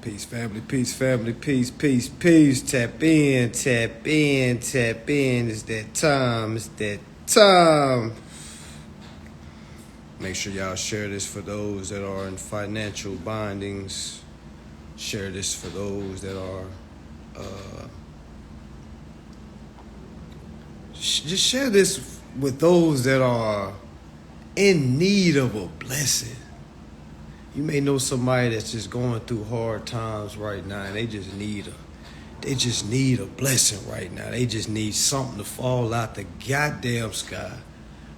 Peace, family, peace, family, peace, peace, peace. Tap in, tap in, tap in. It's that time, it's that time. Make sure y'all share this for those that are in financial bindings. Share this for those that are, just share this with those that are in need of a blessing. You may know somebody that's just going through hard times right now, and they just need a blessing right now. They just need something to fall out the goddamn sky.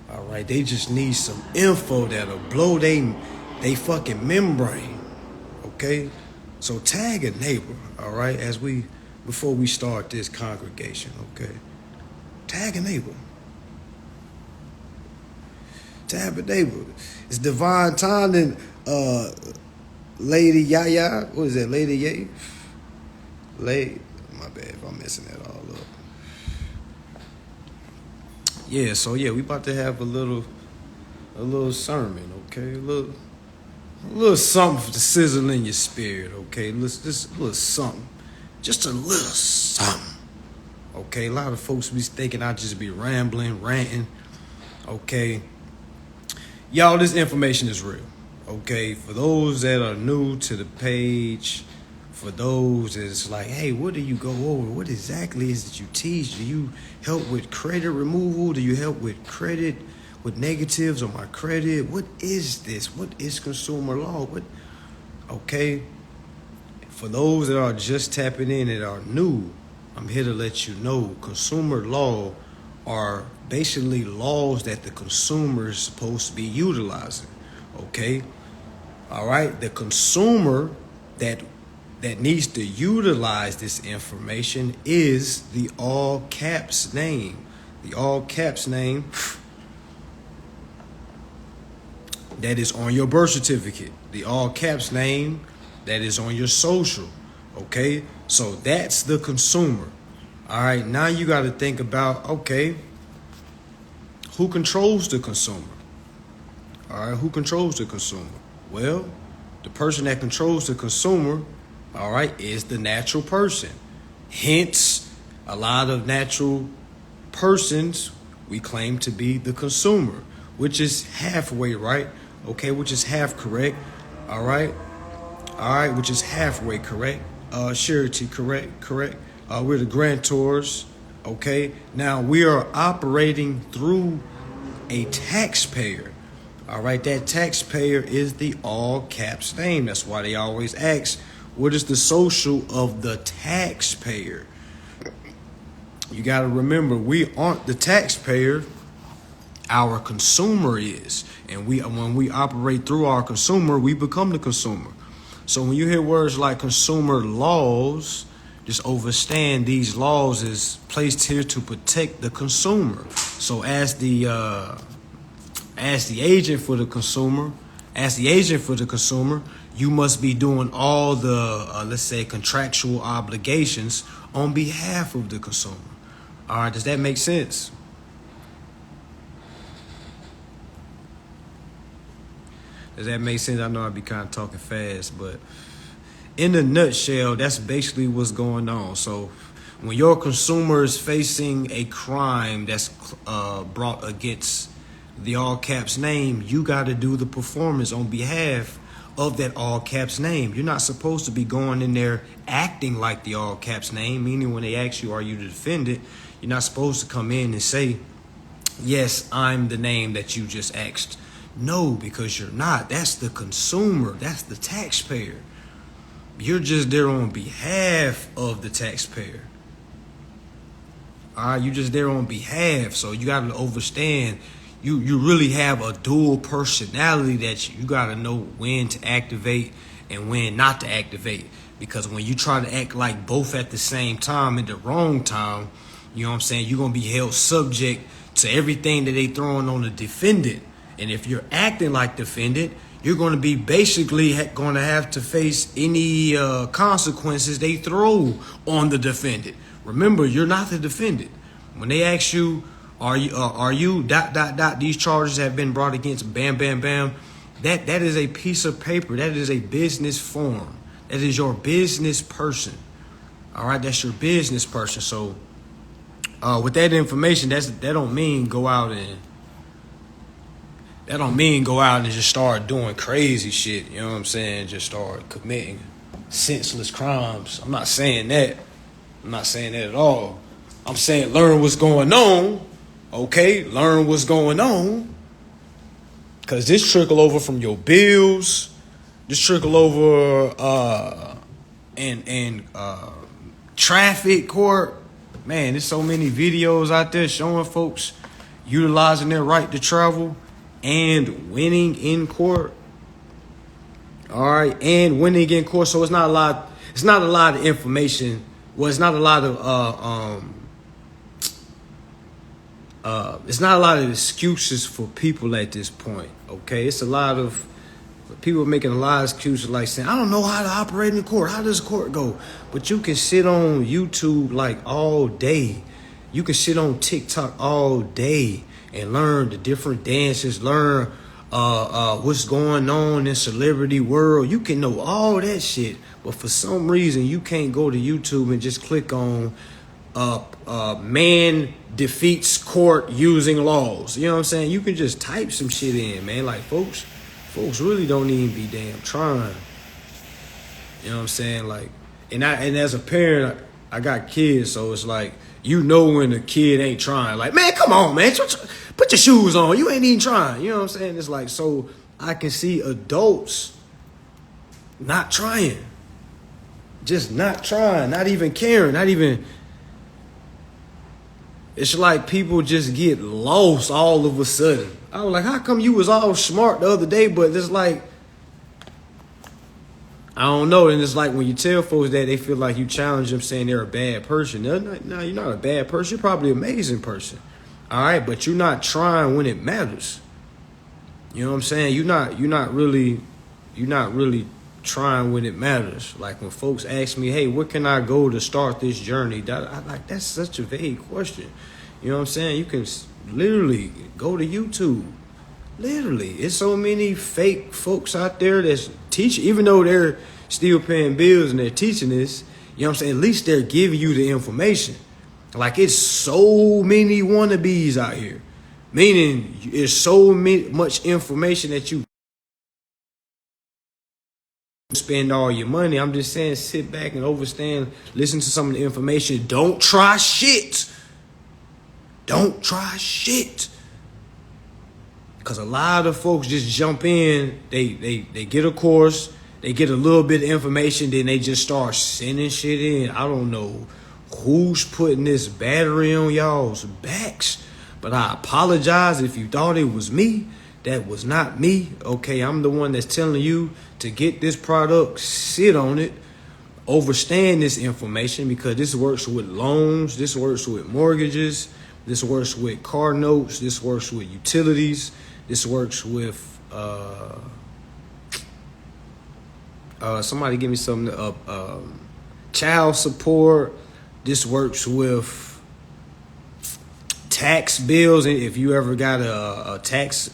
All right, they just need some info that'll blow they fucking membrane. Okay, so tag a neighbor. All right, before we start this congregation. Okay, tag a neighbor. Tag a neighbor. It's divine timing. Lady Yaya, what is that? Lady Yay? My bad if I'm messing that all up. Yeah, so we about to have a little sermon, okay? A little something to sizzle in your spirit, okay? Just a little something. Just a little something. Okay, a lot of folks be thinking I just be rambling, ranting. Okay. Y'all, this information is real. Okay, for those that are new to the page, for those that's like, hey, what do you go over? What exactly is it you teach? Do you help with credit removal? Do you help with credit, with negatives on my credit? What is this? What is consumer law? Okay, for those that are just tapping in that are new, I'm here to let you know consumer law are basically laws that the consumer is supposed to be utilizing. Okay, all right. The consumer that needs to utilize this information is the all caps name. The all caps name that is on your birth certificate. The all caps name that is on your social. Okay, so that's the consumer. All right. Now you got to think about, okay, who controls the consumer? All right, who controls the consumer? Well, the person that controls the consumer, all right, is the natural person. Hence, a lot of natural persons we claim to be the consumer, which is halfway right, okay, which is half correct, all right, which is halfway correct. Surety, correct. We're the grantors, okay. Now we are operating through a taxpayer. All right, that taxpayer is the all caps name. That's why they always ask, what is the social of the taxpayer? You got to remember, we aren't the taxpayer. Our consumer is. And when we operate through our consumer, we become the consumer. So when you hear words like consumer laws, just understand these laws is placed here to protect the consumer. So as the agent for the consumer, you must be doing all the, let's say, contractual obligations on behalf of the consumer. All right, does that make sense? Does that make sense? I know I'd be kind of talking fast, but in a nutshell, that's basically what's going on. So when your consumer is facing a crime that's brought against the all caps name, you got to do the performance on behalf of that all caps name. You're not supposed to be going in there acting like the all caps name, meaning when they ask you, are you the defendant, you're not supposed to come in and say, yes, I'm the name that you just asked. No, because you're not. That's the consumer. That's the taxpayer. You're just there on behalf of the taxpayer. All right, you're just there on behalf. So you got to understand, you really have a dual personality that you got to know when to activate and when not to activate. Because when you try to act like both at the same time at the wrong time, you know what I'm saying, you're going to be held subject to everything that they throwing on the defendant. And if you're acting like defendant, you're going to be basically going to have to face any consequences they throw on the defendant. Remember, you're not the defendant. When they ask you, are you these charges have been brought against bam, bam, bam, that is a piece of paper. That is a business form. That is your business person. All right, that's your business person. So with that information, that don't mean go out and just start doing crazy shit. You know what I'm saying? Just start committing senseless crimes. I'm not saying that. I'm not saying that at all. I'm saying learn what's going on. Okay, learn what's going on. Cause this trickle over from your bills. This trickle over and traffic court. Man, there's so many videos out there showing folks utilizing their right to travel and winning in court. All right, and winning in court. So it's not a lot of information. Well, it's not a lot of it's not a lot of excuses for people at this point. Okay, it's a lot of people making a lot of excuses, like saying, I don't know how to operate in court. How does court go? But you can sit on YouTube like all day. You can sit on TikTok all day and learn the different dances, learn what's going on in celebrity world. You can know all that shit. But for some reason, you can't go to YouTube and just click on man defeats court using laws. You know what I'm saying? You can just type some shit in, man. Like, folks really don't even be damn trying. You know what I'm saying? Like, and as a parent, I got kids, so it's like, you know when a kid ain't trying. Like, man, come on, man. Put your shoes on. You ain't even trying. You know what I'm saying? It's like, so I can see adults not trying. Just not trying. Not even caring. Not even... It's like people just get lost all of a sudden. I was like, how come you was all smart the other day, but it's like, I don't know. And it's like when you tell folks that, they feel like you challenge them saying they're a bad person. No, you're not a bad person. You're probably an amazing person. All right, but you're not trying when it matters. You know what I'm saying? You're not really trying when it matters. Like when folks ask me, hey, where can I go to start this journey? That's such a vague question. You know what I'm saying? You can literally go to YouTube. Literally. It's so many fake folks out there that's teaching, even though they're still paying bills and they're teaching this, you know what I'm saying? At least they're giving you the information. Like, it's so many wannabes out here. Meaning, it's so much information that you spend all your money. I'm just saying, sit back and overstand, listen to some of the information. Don't try shit. Don't try shit. Because a lot of folks just jump in, they get a course, they get a little bit of information, then they just start sending shit in. I don't know who's putting this battery on y'all's backs, but I apologize if you thought it was me. That was not me. Okay, I'm the one that's telling you to get this product, sit on it, overstand this information, because this works with loans, this works with mortgages, this works with car notes, this works with utilities, this works with somebody give me some child support. This works with tax bills. And if you ever got a tax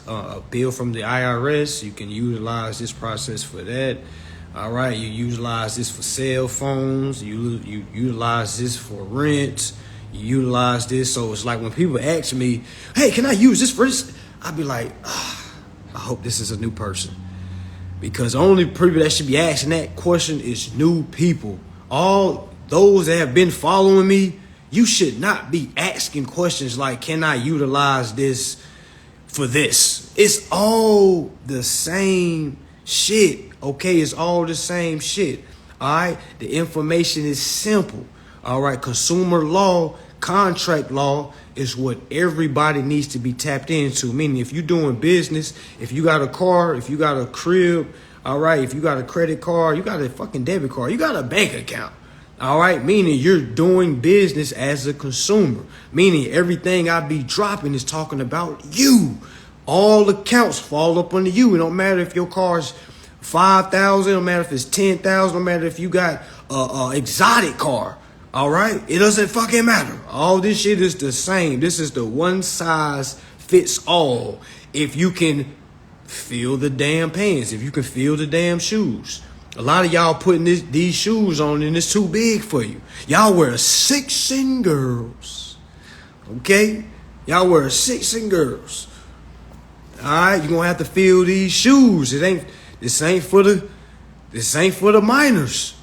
bill from the IRS, you can utilize this process for that. All right, you utilize this for cell phones. You utilize this for rent. You utilize this. So it's like when people ask me, hey, can I use this for this? I'd be like, I hope this is a new person. Because the only people that should be asking that question is new people. All those that have been following me, you should not be asking questions like, can I utilize this for this? It's all the same shit, okay? It's all the same shit, all right? The information is simple, all right? Consumer law, contract law is what everybody needs to be tapped into. Meaning, if you're doing business, if you got a car, if you got a crib, all right, if you got a credit card, you got a fucking debit card, you got a bank account, all right, meaning you're doing business as a consumer, meaning everything I be dropping is talking about you. All accounts fall up under you. It don't matter if your car's 5,000, no matter if it's 10,000, no matter if you got a exotic car. All right, it doesn't fucking matter. All this shit is the same. This is the one size fits all. If you can feel the damn pants, if you can feel the damn shoes. A lot of y'all putting these shoes on and it's too big for you. Y'all wear 6 girls. Okay? Y'all wear 6 girls. Alright, you're gonna have to fill these shoes. This ain't for the minors.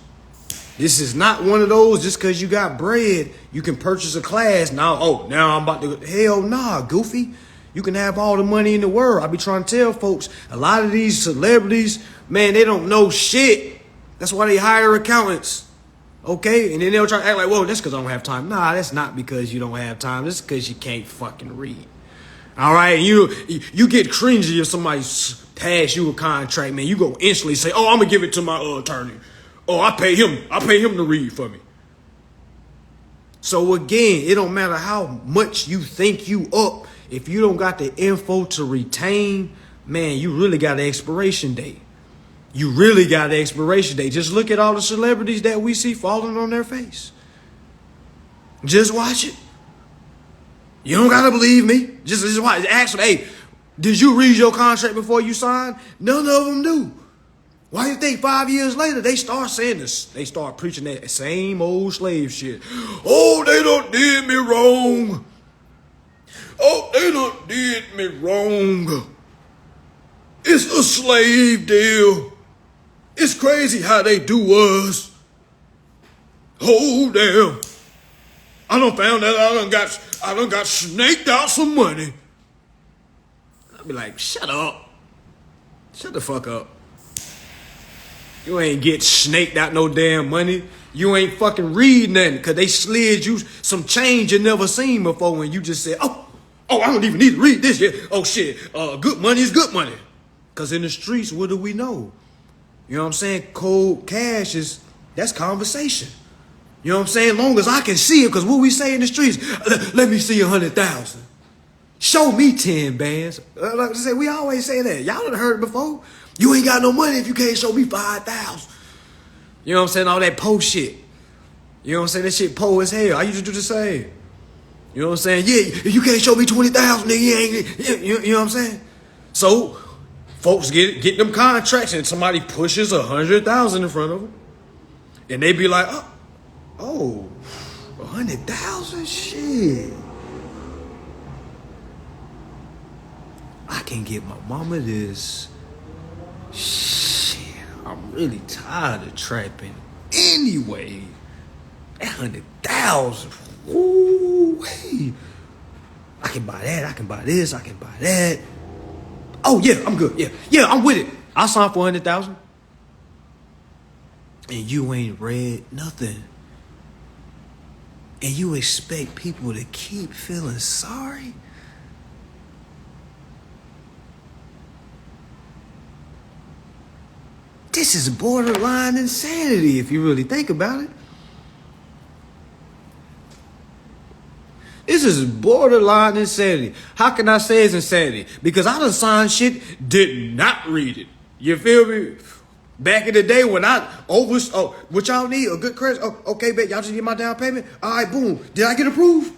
This is not one of those just because you got bread, you can purchase a class. Now I'm about to go. Hell nah, goofy. You can have all the money in the world. I be trying to tell folks, a lot of these celebrities, man, they don't know shit. That's why they hire accountants. Okay? And then they'll try to act like, whoa, that's because I don't have time. Nah, that's not because you don't have time. That's because you can't fucking read. All right? You get cringy if somebody pass you a contract, man. You go instantly say, oh, I'm going to give it to my attorney. Oh, I pay him to read for me. So again, it don't matter how much you think you up. If you don't got the info to retain, man, you really got an expiration date. You really got an expiration date. Just look at all the celebrities that we see falling on their face. Just watch it. You don't gotta believe me. Just watch. Ask them, hey, did you read your contract before you signed? None of them do. Why do you think 5 years later they start saying this? They start preaching that same old slave shit. Oh, they done did me wrong. Oh, they done did me wrong. It's a slave deal. It's crazy how they do us. Oh, damn. I done found out I done got snaked out some money. I'll be like, shut up. Shut the fuck up. You ain't get snaked out no damn money. You ain't fucking read nothing because they slid you some change you never seen before when you just said, oh, I don't even need to read this yet. Oh, shit, good money is good money. Because in the streets, what do we know? You know what I'm saying? Cold cash that's conversation. You know what I'm saying? Long as I can see it, because what we say in the streets, let me see 100,000. Show me 10 bands. Like I said, we always say that. Y'all done heard it before. You ain't got no money if you can't show me 5,000. You know what I'm saying? All that po shit. You know what I'm saying? That shit po as hell. I used to do the same. You know what I'm saying? Yeah, if you can't show me 20,000, nigga, you ain't. You know what I'm saying? So, folks get them contracts and somebody pushes 100,000 in front of them. And they be like, oh, 100,000? Shit. I can get my mama this. Shit, I'm really tired of trapping. Anyway, that 100,000. Ooh, hey. I can buy that. I can buy this. I can buy that. Oh yeah, I'm good. Yeah, I'm with it. I'll sign for 100,000. And you ain't read nothing. And you expect people to keep feeling sorry? This is borderline insanity if you really think about it. This is borderline insanity. How can I say it's insanity? Because I done signed shit, did not read it. You feel me? Back in the day when what y'all need? A good credit? Oh, okay, bet y'all just need my down payment? All right, boom. Did I get approved?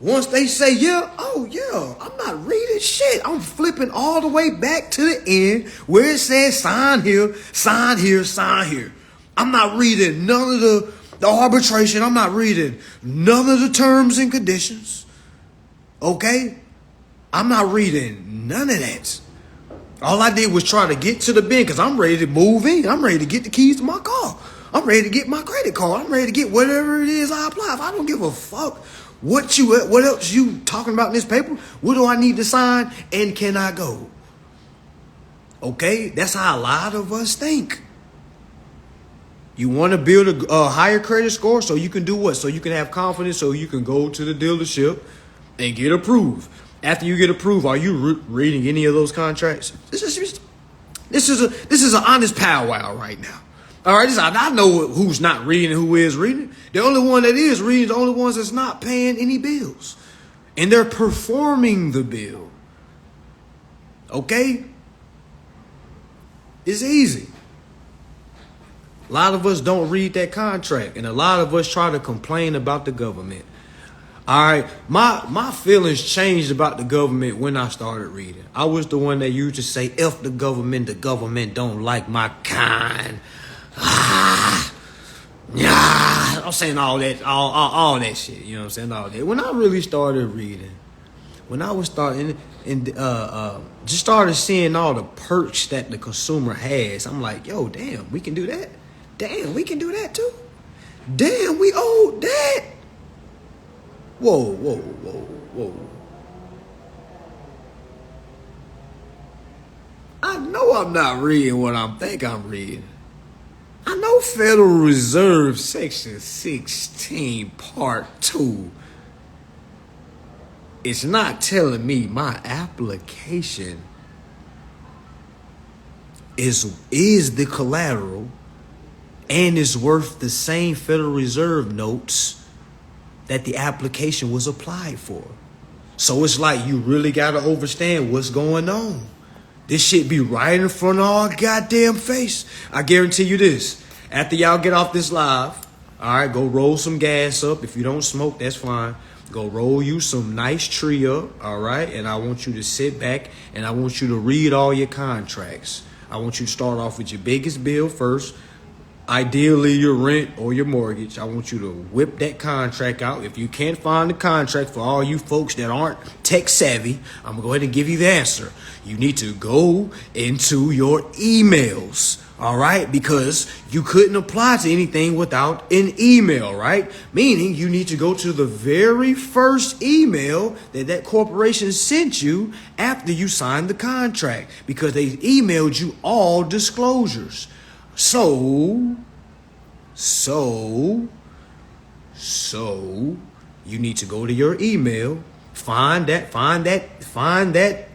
Once they say yeah, I'm not reading shit. I'm flipping all the way back to the end where it says sign here, sign here, sign here. I'm not reading none of the arbitration. I'm not reading none of the terms and conditions. Okay? I'm not reading none of that. All I did was try to get to the bin because I'm ready to move in. I'm ready to get the keys to my car. I'm ready to get my credit card. I'm ready to get whatever it is I apply. If I don't give a fuck what else you talking about in this paper, what do I need to sign and can I go? Okay? That's how a lot of us think. You want to build a higher credit score so you can do what? So you can have confidence, so you can go to the dealership and get approved. After you get approved, are you reading any of those contracts? This is an honest powwow right now. All right, I know who's not reading and who is reading. The only one that is reading is the only ones that's not paying any bills. And they're performing the bill. Okay? It's easy. A lot of us don't read that contract, and a lot of us try to complain about the government. All right, my feelings changed about the government when I started reading. I was the one that used to say, "F the government don't like my kind." Yeah, I'm saying all that, all that shit. You know what I'm saying? All that. When I really started reading, when I was starting and just started seeing all the perks that the consumer has, I'm like, yo, damn, we can do that. Damn, we can do that too. Damn, we owe that. Whoa. I know I'm not reading what I think I'm reading. I know Federal Reserve Section 16 Part 2 is not telling me my application is the collateral and is worth the same Federal Reserve notes that the application was applied for. So it's like you really got to understand what's going on. This shit be right in front of our goddamn face. I guarantee you this. After y'all get off this live, all right, go roll some gas up. If you don't smoke, that's fine. Go roll you some nice tree up, all right? And I want you to sit back and I want you to read all your contracts. I want you to start off with your biggest bill first. Ideally, your rent or your mortgage. I want you to whip that contract out. If you can't find the contract, for all you folks that aren't tech savvy, I'm going to go ahead and give you the answer. You need to go into your emails, all right? Because you couldn't apply to anything without an email, right? Meaning you need to go to the very first email that corporation sent you after you signed the contract, because they emailed you all disclosures. So you need to go to your email, find that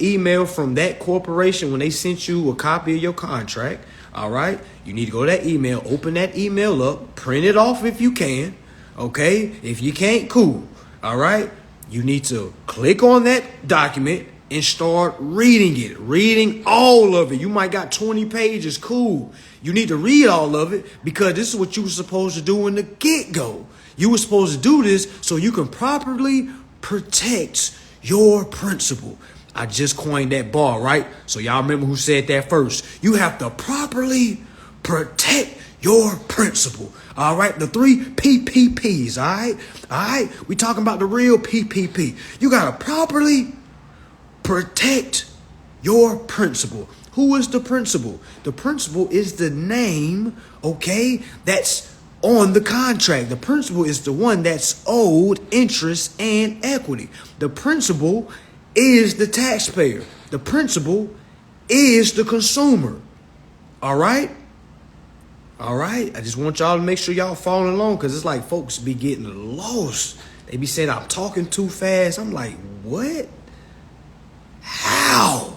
email from that corporation when they sent you a copy of your contract. All right. You need to go to that email, open that email up, print it off if you can. Okay. If you can't, cool. All right. You need to click on that document and start reading it, reading all of it. You might got 20 pages. Cool. You need to read all of it because this is what you were supposed to do in the get-go. You were supposed to do this so you can properly protect your principal. I just coined that bar, right? So y'all remember who said that first. You have to properly protect your principal. All right, the 3 PPPs, all right? All right, we talking about the real PPP. You got to properly protect your principal. Who is the principal? The principal is the name, okay, that's on the contract. The principal is the one that's owed interest and equity. The principal is the taxpayer. The principal is the consumer. All right? All right? I just want y'all to make sure y'all following along because it's like folks be getting lost. They be saying I'm talking too fast. I'm like, what? How?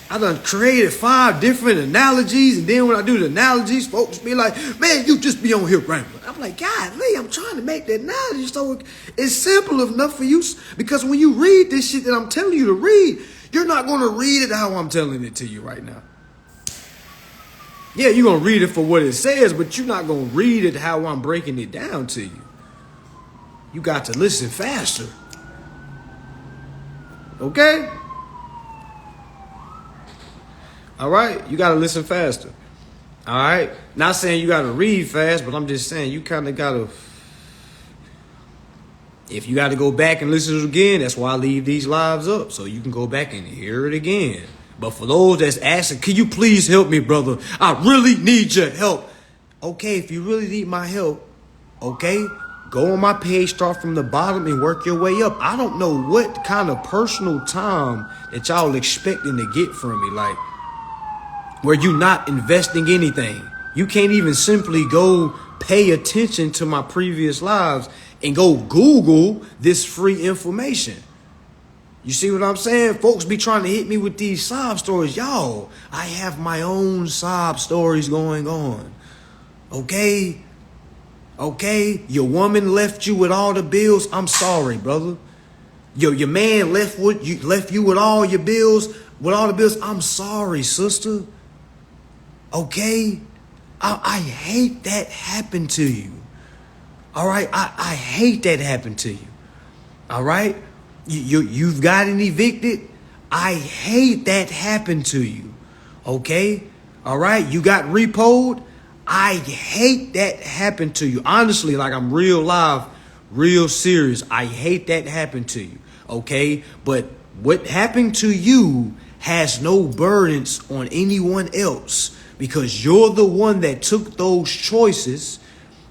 I done created 5 different analogies, and then when I do the analogies, folks be like, man, you just be on here rambling. I'm like, golly, I'm trying to make the analogy so it's simple enough for you, because when you read this shit that I'm telling you to read, you're not going to read it how I'm telling it to you right now. Yeah, you're going to read it for what it says, but you're not going to read it how I'm breaking it down to you. You got to listen faster. Okay? All right? You got to listen faster. All right? Not saying you got to read fast, but I'm just saying you kind of got to... If you got to go back and listen to it again, that's why I leave these lives up, so you can go back and hear it again. But for those that's asking, can you please help me, brother? I really need your help. Okay, if you really need my help, okay, go on my page, start from the bottom and work your way up. I don't know what kind of personal time that y'all expecting to get from me, like where you not investing anything. You can't even simply go pay attention to my previous lives and go Google this free information. You see what I'm saying? Folks be trying to hit me with these sob stories. Y'all, I have my own sob stories going on. Okay? Okay? Your woman left you with all the bills. I'm sorry, brother. Your man left you with all your bills, with all the bills. I'm sorry, sister. Okay? I hate that happened to you. All right, I hate that happened to you. All right, you've gotten evicted. I hate that happened to you. Okay, all right, you got repoed. I hate that happened to you. Honestly, like I'm real live, real serious. I hate that happened to you. Okay, but what happened to you has no burdens on anyone else because you're the one that took those choices.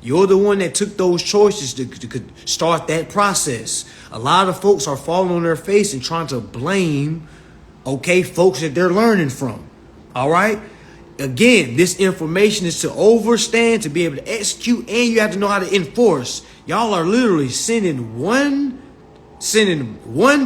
You're the one that took those choices to start that process. A lot of folks are falling on their face and trying to blame, okay, folks that they're learning from. All right? Again, this information is to overstand, to be able to execute, and you have to know how to enforce. Y'all are literally sending one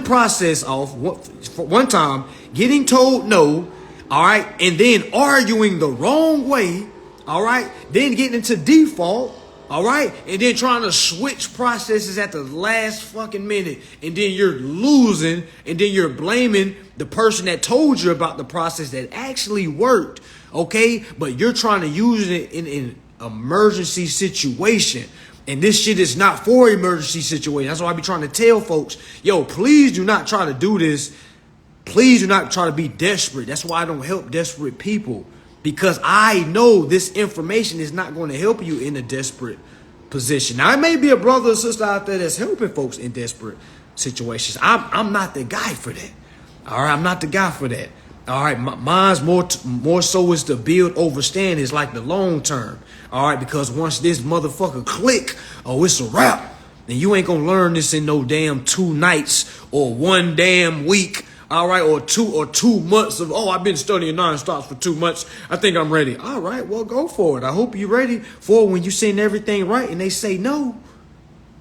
process off one time, getting told no, all right, and then arguing the wrong way, all right, then getting into default, all right, and then trying to switch processes at the last fucking minute, and then you're losing, and then you're blaming the person that told you about the process that actually worked, okay, but you're trying to use it in an emergency situation. And this shit is not for emergency situation. That's why I be trying to tell folks, yo, please do not try to do this. Please do not try to be desperate. That's why I don't help desperate people. Because I know this information is not going to help you in a desperate position. Now, it may be a brother or sister out there that's helping folks in desperate situations. I'm not the guy for that. All right, I'm not the guy for that. All right, mine's more so is to build overstand. It's like the long term. All right, because once this motherfucker click, oh, it's a wrap. Then you ain't gonna learn this in no damn 2 nights or 1 damn week. All right, or 2 months of, oh, I've been studying nonstop for 2 months. I think I'm ready. All right, well, go for it. I hope you're ready for when you send everything right and they say no.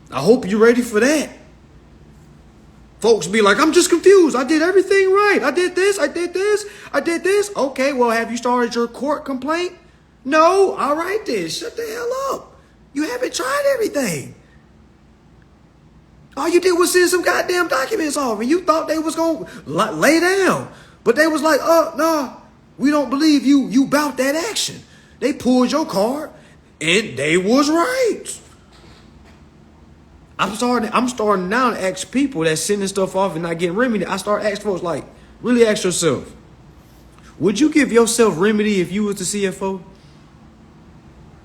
I hope you're ready for that. Folks be like, I'm just confused. I did everything right. I did this. I did this. I did this. Okay, well, have you started your court complaint? No. All right, then. Shut the hell up. You haven't tried everything. All you did was send some goddamn documents off, and you thought they was going to lay down. But they was like, no, we don't believe you about that action. They pulled your card, and they was right. I'm starting now to ask people that sending stuff off and not getting remedy. I start asking folks like, really ask yourself, would you give yourself remedy if you was the CFO?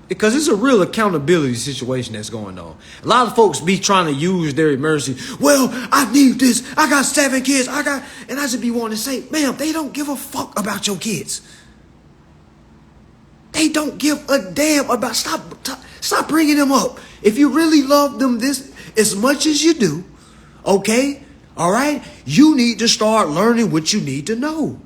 Because it's a real accountability situation that's going on. A lot of folks be trying to use their emergency. Well, I need this. I got 7 kids. And I just be wanting to say, ma'am, they don't give a fuck about your kids. They don't give a damn about, stop bringing them up. If you really love them this as much as you do, okay, all right, you need to start learning what you need to know.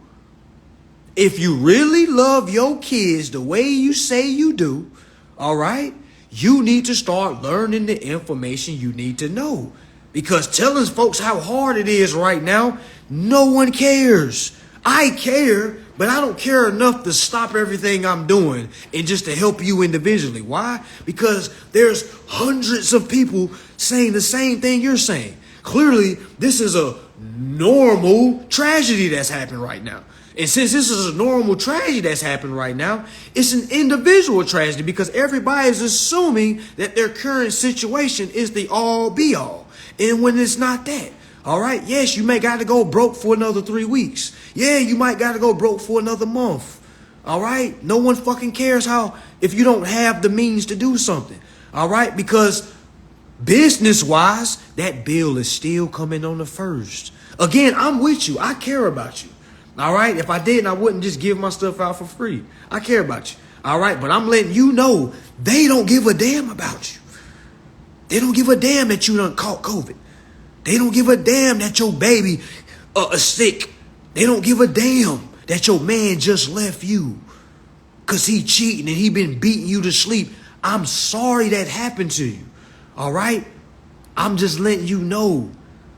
If you really love your kids the way you say you do, all right, you need to start learning the information you need to know. Because telling folks how hard it is right now, no one cares. I care, but I don't care enough to stop everything I'm doing and just to help you individually. Why? Because there's hundreds of people saying the same thing you're saying. Clearly, this is a normal tragedy that's happening right now. And since this is a normal tragedy that's happening right now, it's an individual tragedy because everybody is assuming that their current situation is the all be all. And when it's not that. All right. Yes, you may got to go broke for another 3 weeks. Yeah, you might got to go broke for another month. All right. No one fucking cares if you don't have the means to do something. All right. Because business wise, that bill is still coming on the 1st. Again, I'm with you. I care about you. All right. If I didn't, I wouldn't just give my stuff out for free. I care about you. All right. But I'm letting you know they don't give a damn about you. They don't give a damn that you done caught COVID. They don't give a damn that your baby is sick. They don't give a damn that your man just left you because he cheating and he been beating you to sleep. I'm sorry that happened to you. All right. I'm just letting you know.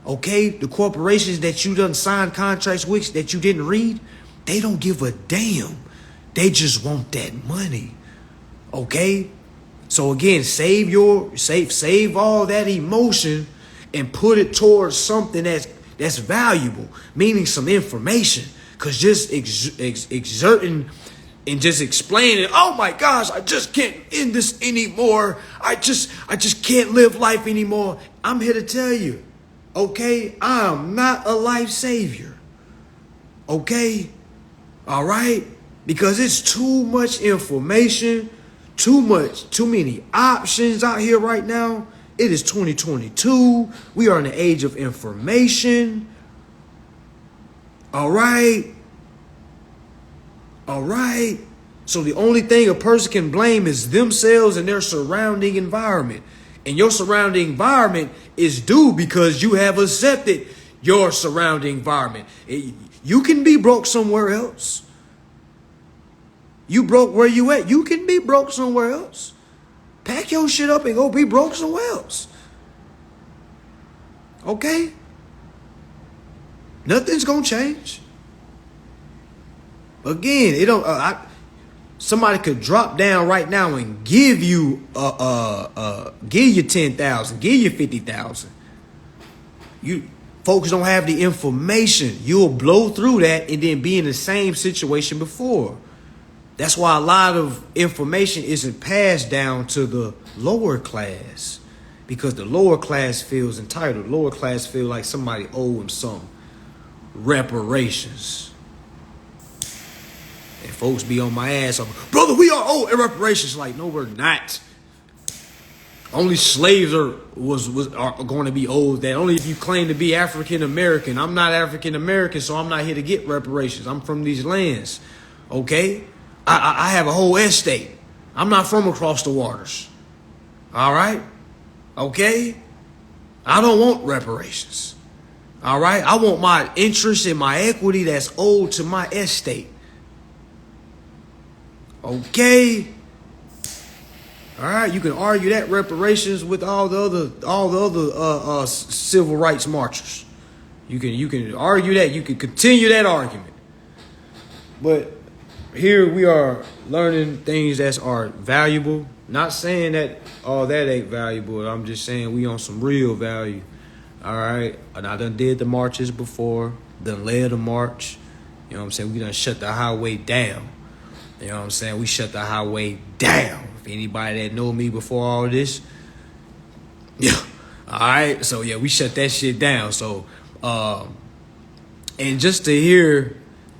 Okay, the corporations that you done signed contracts with that you didn't read, they don't give a damn. They just want that money. Okay? So again, save all that emotion and put it towards something that's valuable, meaning some information. Because just exerting and just explain it. Oh my gosh, I just can't end this anymore. I just can't live life anymore. I'm here to tell you, okay, I'm not a life savior. Okay? All right? Because it's too much information, too many options out here right now. It is 2022. We are in the age of information. All right? All right? So the only thing a person can blame is themselves and their surrounding environment. And your surrounding environment is due because you have accepted your surrounding environment. You can be broke somewhere else. You broke where you at. You can be broke somewhere else. Pack your shit up and go be broke somewhere else. Okay? Nothing's gonna change. Again, it don't. Somebody could drop down right now and give you give you 10,000, give you 50,000. You folks don't have the information. You'll blow through that and then be in the same situation before. That's why a lot of information isn't passed down to the lower class, because the lower class feels entitled. The lower class feel like somebody owe them some reparations. And folks be on my ass, brother, we are owed reparations. Like, no, we're not. Only slaves are going to be owed that. Only if you claim to be African American. I'm not African American, so I'm not here to get reparations. I'm from these lands. Okay? I have a whole estate. I'm not from across the waters. All right? Okay? I don't want reparations. All right? I want my interest and my equity that's owed to my estate. Okay? All right, you can argue that reparations with all the other civil rights marchers. You can argue that. You can continue that argument. But here we are learning things that are valuable. Not saying that all that ain't valuable. I'm just saying we on some real value. All right, and I done did the marches before. Done led a march. You know what I'm saying? We done shut the highway down. You know what I'm saying? We shut the highway down. If anybody that know me before all this, yeah. All right. So yeah, we shut that shit down. So, and just to hear,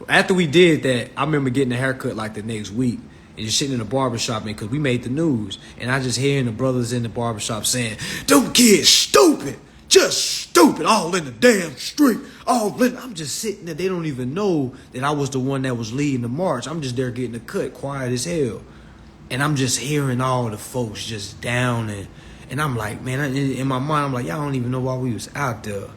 after we did that, I remember getting a haircut like the next week and just sitting in the barbershop, man, because we made the news. And I just hearing the brothers in the barbershop saying, "Them kids stupid, just stupid, all in the damn street, all in." I'm just sitting there. They don't even know that I was the one that was leading the march. I'm just there getting a cut, quiet as hell. And I'm just hearing all the folks just down. And I'm like, man, in my mind, I'm like, y'all don't even know why we was out there.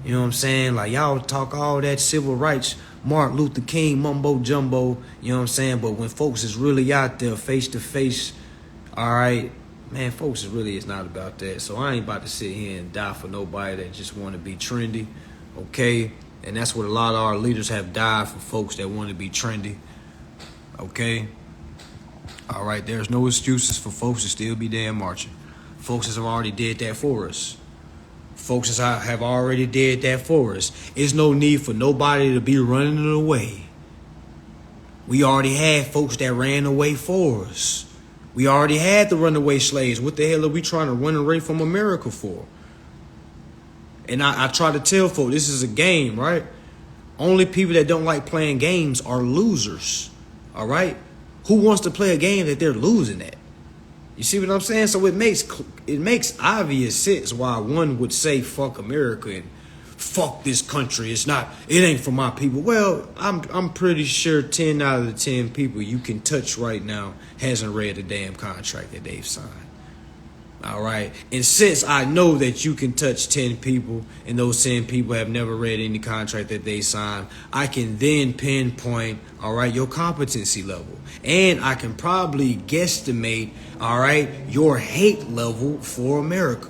You know what I'm saying? Like, y'all talk all that civil rights, Martin Luther King, mumbo jumbo, you know what I'm saying? But when folks is really out there face to face, all right, man, folks, is not about that. So I ain't about to sit here and die for nobody that just want to be trendy, okay? And that's what a lot of our leaders have died for, folks that want to be trendy, okay? All right, there's no excuses for folks to still be damn marching. Folks have already did that for us. Folks have already did that for us. There's no need for nobody to be running it away. We already had folks that ran away for us. We already had the runaway slaves. What the hell are we trying to run away from America for? And I try to tell folks, this is a game, right? Only people that don't like playing games are losers, all right? Who wants to play a game that they're losing at? You see what I'm saying? So it makes obvious sense why one would say fuck America and fuck this country. It ain't for my people. Well, I'm pretty sure 10 out of the 10 people you can touch right now hasn't read the damn contract that they've signed. All right. And since I know that you can touch 10 people and those 10 people have never read any contract that they signed, I can then pinpoint, all right, your competency level. And I can probably guesstimate, all right, your hate level for America.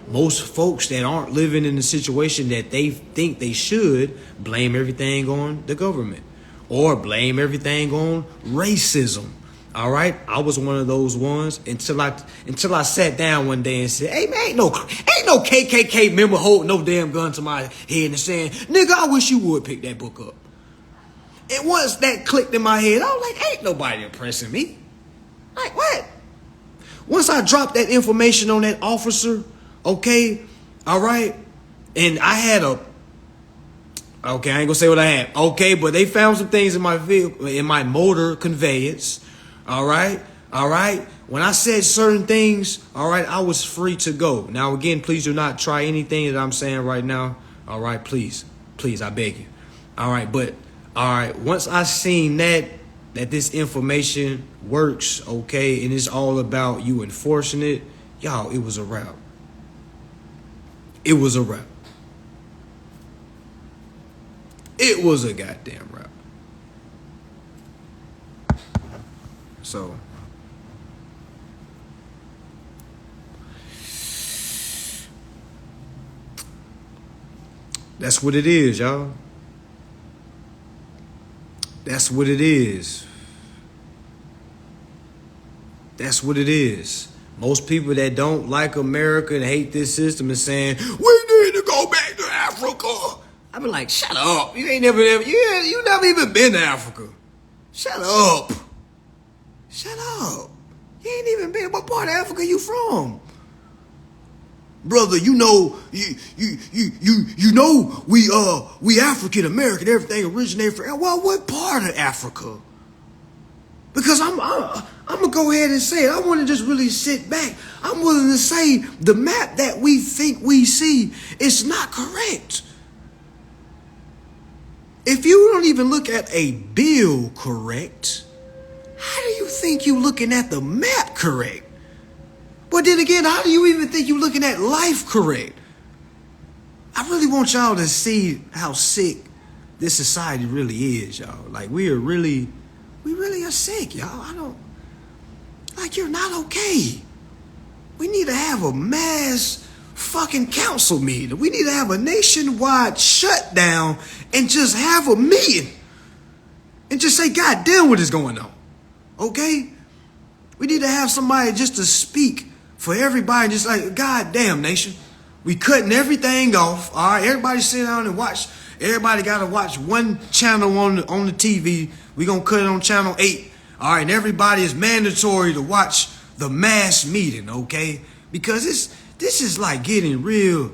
Most folks that aren't living in the situation that they think they should blame everything on the government or blame everything on racism. All right, I was one of those ones until I sat down one day and said, "Hey man, ain't no KKK member holding no damn gun to my head and saying, nigga, I wish you would pick that book up. And once that clicked in my head, I was like, ain't nobody oppressing me. Like, what? Once I dropped that information on that officer, okay, all right, and I had okay, I ain't gonna say what I had, okay, but they found some things in my vehicle, in my motor conveyance, all right. When I said certain things, all right, I was free to go. Now, again, please do not try anything that I'm saying right now, all right, please, I beg you, all right, but, all right, once I seen that this information works, okay, and it's all about you enforcing it, y'all, it was a wrap. It was a wrap. It was a goddamn wrap. So, that's what it is, y'all. That's what it is. That's what it is. Most people that don't like America and hate this system is saying, we need to go back to Africa. I be like, shut up. You you never even been to Africa. Shut up. Shut up. You ain't even been. What part of Africa you from? Brother, you know, you know we African American, everything originated from, well, what part of Africa? Because I'm gonna go ahead and say it. I want to just really sit back. I'm willing to say the map that we think we see is not correct. If you don't even look at a bill correct, how do you think you looking at the map correct? But then again, how do you even think you looking at life correct? I really want y'all to see how sick this society really is, y'all. Like, we really are sick, y'all. You're not okay. We need to have a mass fucking council meeting. We need to have a nationwide shutdown and just have a meeting. And just say, God damn, what is going on? Okay? We need to have somebody just to speak for everybody, just like, God damn, nation. We cutting everything off. All right, everybody sit down and watch. Everybody got to watch one channel on the TV. We going to cut it on channel 8. All right, and everybody is mandatory to watch the mass meeting, okay? Because this is like getting real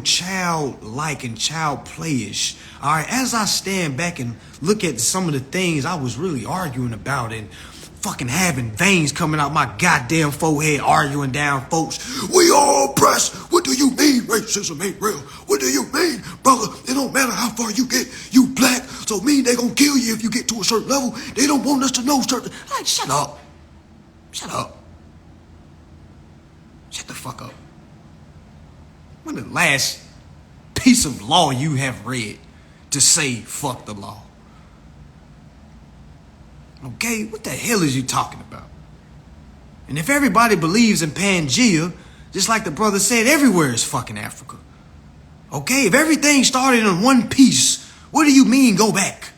childlike and child playish. All right, as I stand back and look at some of the things I was really arguing about and fucking having veins coming out my goddamn forehead, arguing down folks. We all oppressed. What do you mean racism ain't real? What do you mean, brother? It don't matter how far you get. You black, so mean they gonna kill you if you get to a certain level. They don't want us to know certain. Like, shut up. Shut up. Shut the fuck up. When the last piece of law you have read to say fuck the law? Okay, what the hell is you talking about? And if everybody believes in Pangea, just like the brother said, everywhere is fucking Africa. Okay, if everything started in one piece, what do you mean go back?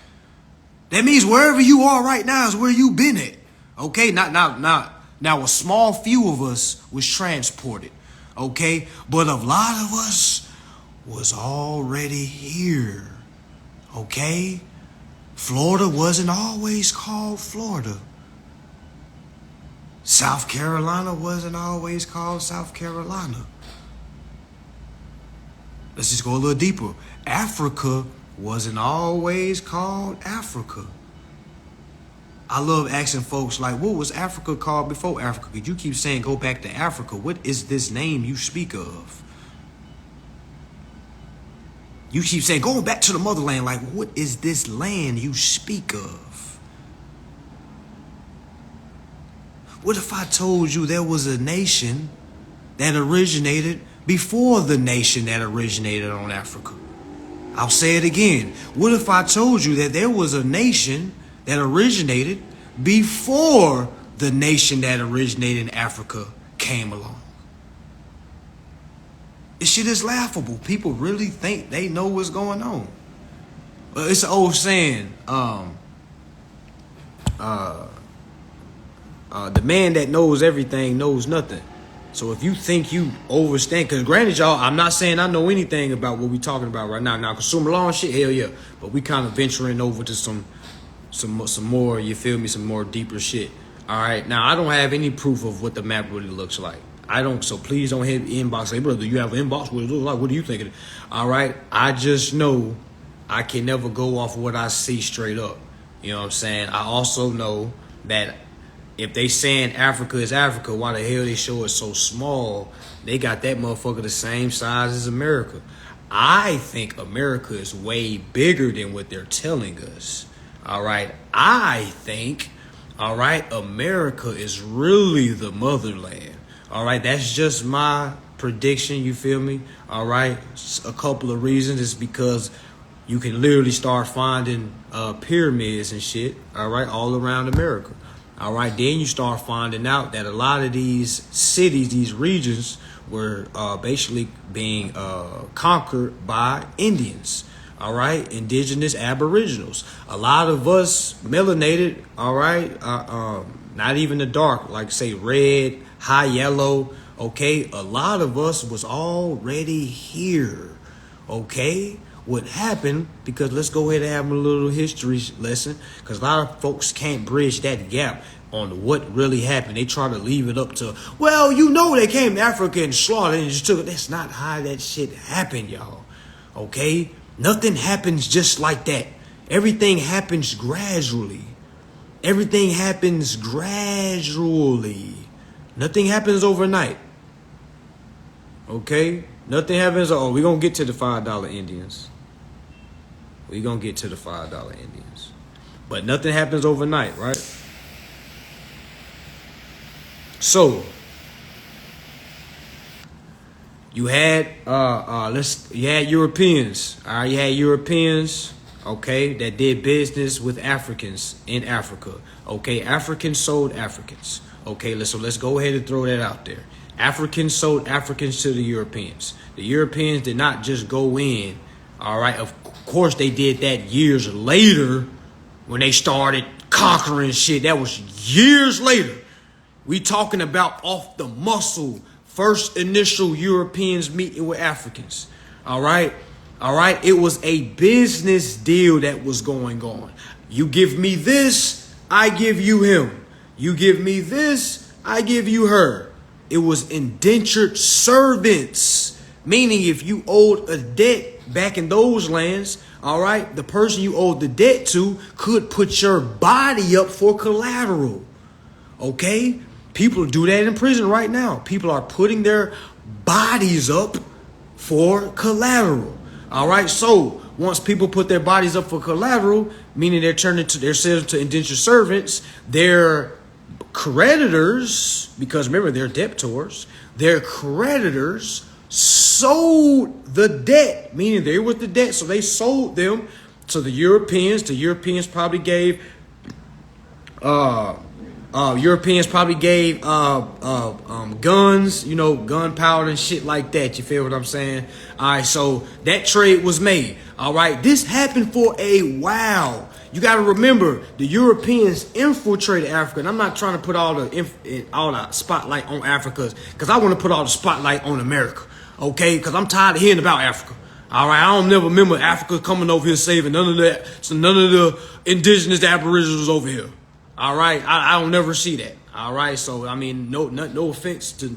That means wherever you are right now is where you been at. Okay, now a small few of us was transported. Okay, but a lot of us was already here. Okay? Florida wasn't always called Florida. South Carolina wasn't always called South Carolina. Let's just go a little deeper. Africa wasn't always called Africa. I love asking folks, like, what was Africa called before Africa? Because you keep saying go back to Africa. What is this name you speak of? You keep saying, going back to the motherland, like, what is this land you speak of? What if I told you there was a nation that originated before the nation that originated on Africa? I'll say it again. What if I told you that there was a nation that originated before the nation that originated in Africa came along? This shit is laughable. People really think they know what's going on. It's an old saying, the man that knows everything knows nothing. So if you think you overstand, because granted, y'all, I'm not saying I know anything about what we talking about right now. Now, consumer law and shit, hell yeah. But we kind of venturing over to some more, you feel me, some more deeper shit. All right. Now, I don't have any proof of what the map really looks like. I don't, so please don't hit inbox. Say, brother, you have an inbox? What it looks like? What do you think? All right. I just know I can never go off what I see straight up. You know what I'm saying? I also know that if they saying Africa is Africa, why the hell they show it so small? They got that motherfucker the same size as America. I think America is way bigger than what they're telling us. All right. I think, all right, America is really the motherland. All right. That's just my prediction. You feel me? All right. A couple of reasons is because you can literally start finding pyramids and shit. All right. All around America. All right. Then you start finding out that a lot of these cities, these regions were basically being conquered by Indians. All right, indigenous aboriginals. A lot of us melanated, all right, not even the dark, like say red, high yellow, okay? A lot of us was already here, okay? What happened, because let's go ahead and have a little history lesson, because a lot of folks can't bridge that gap on what really happened. They try to leave it up to, well, you know they came to Africa and slaughtered and just took it. That's not how that shit happened, y'all, okay? Nothing happens just like that. Everything happens gradually. Everything happens gradually. Nothing happens overnight. Okay? Nothing happens. Oh, we're going to get to the $5 Indians. We're going to get to the $5 Indians. But nothing happens overnight, right? So, you had Europeans. All right, you had Europeans, okay, that did business with Africans in Africa. Okay, Africans sold Africans. Okay, so let's go ahead and throw that out there. Africans sold Africans to the Europeans. The Europeans did not just go in. All right, of course they did that years later when they started conquering shit. That was years later. We talking about off the muscle. First initial Europeans meeting with Africans. All right. All right. It was a business deal that was going on. You give me this, I give you him. You give me this, I give you her. It was indentured servants, meaning if you owed a debt back in those lands, all right, the person you owed the debt to could put your body up for collateral. OK. People do that in prison right now. People are putting their bodies up for collateral. All right. So once people put their bodies up for collateral, meaning they're turning to themselves to indentured servants, their creditors, because remember, they're debtors, their creditors sold the debt, meaning they were the debt. So they sold them to the Europeans. The Europeans probably gave guns, you know, gunpowder and shit like that. You feel what I'm saying? All right, so that trade was made. All right, this happened for a while. You got to remember, the Europeans infiltrated Africa. And I'm not trying to put all the spotlight on Africa, because I want to put all the spotlight on America. Okay, because I'm tired of hearing about Africa. All right, I don't never remember Africa coming over here saving none of that. So none of the indigenous aboriginals over here. All right, I don't never see that. All right, so I mean, no offense to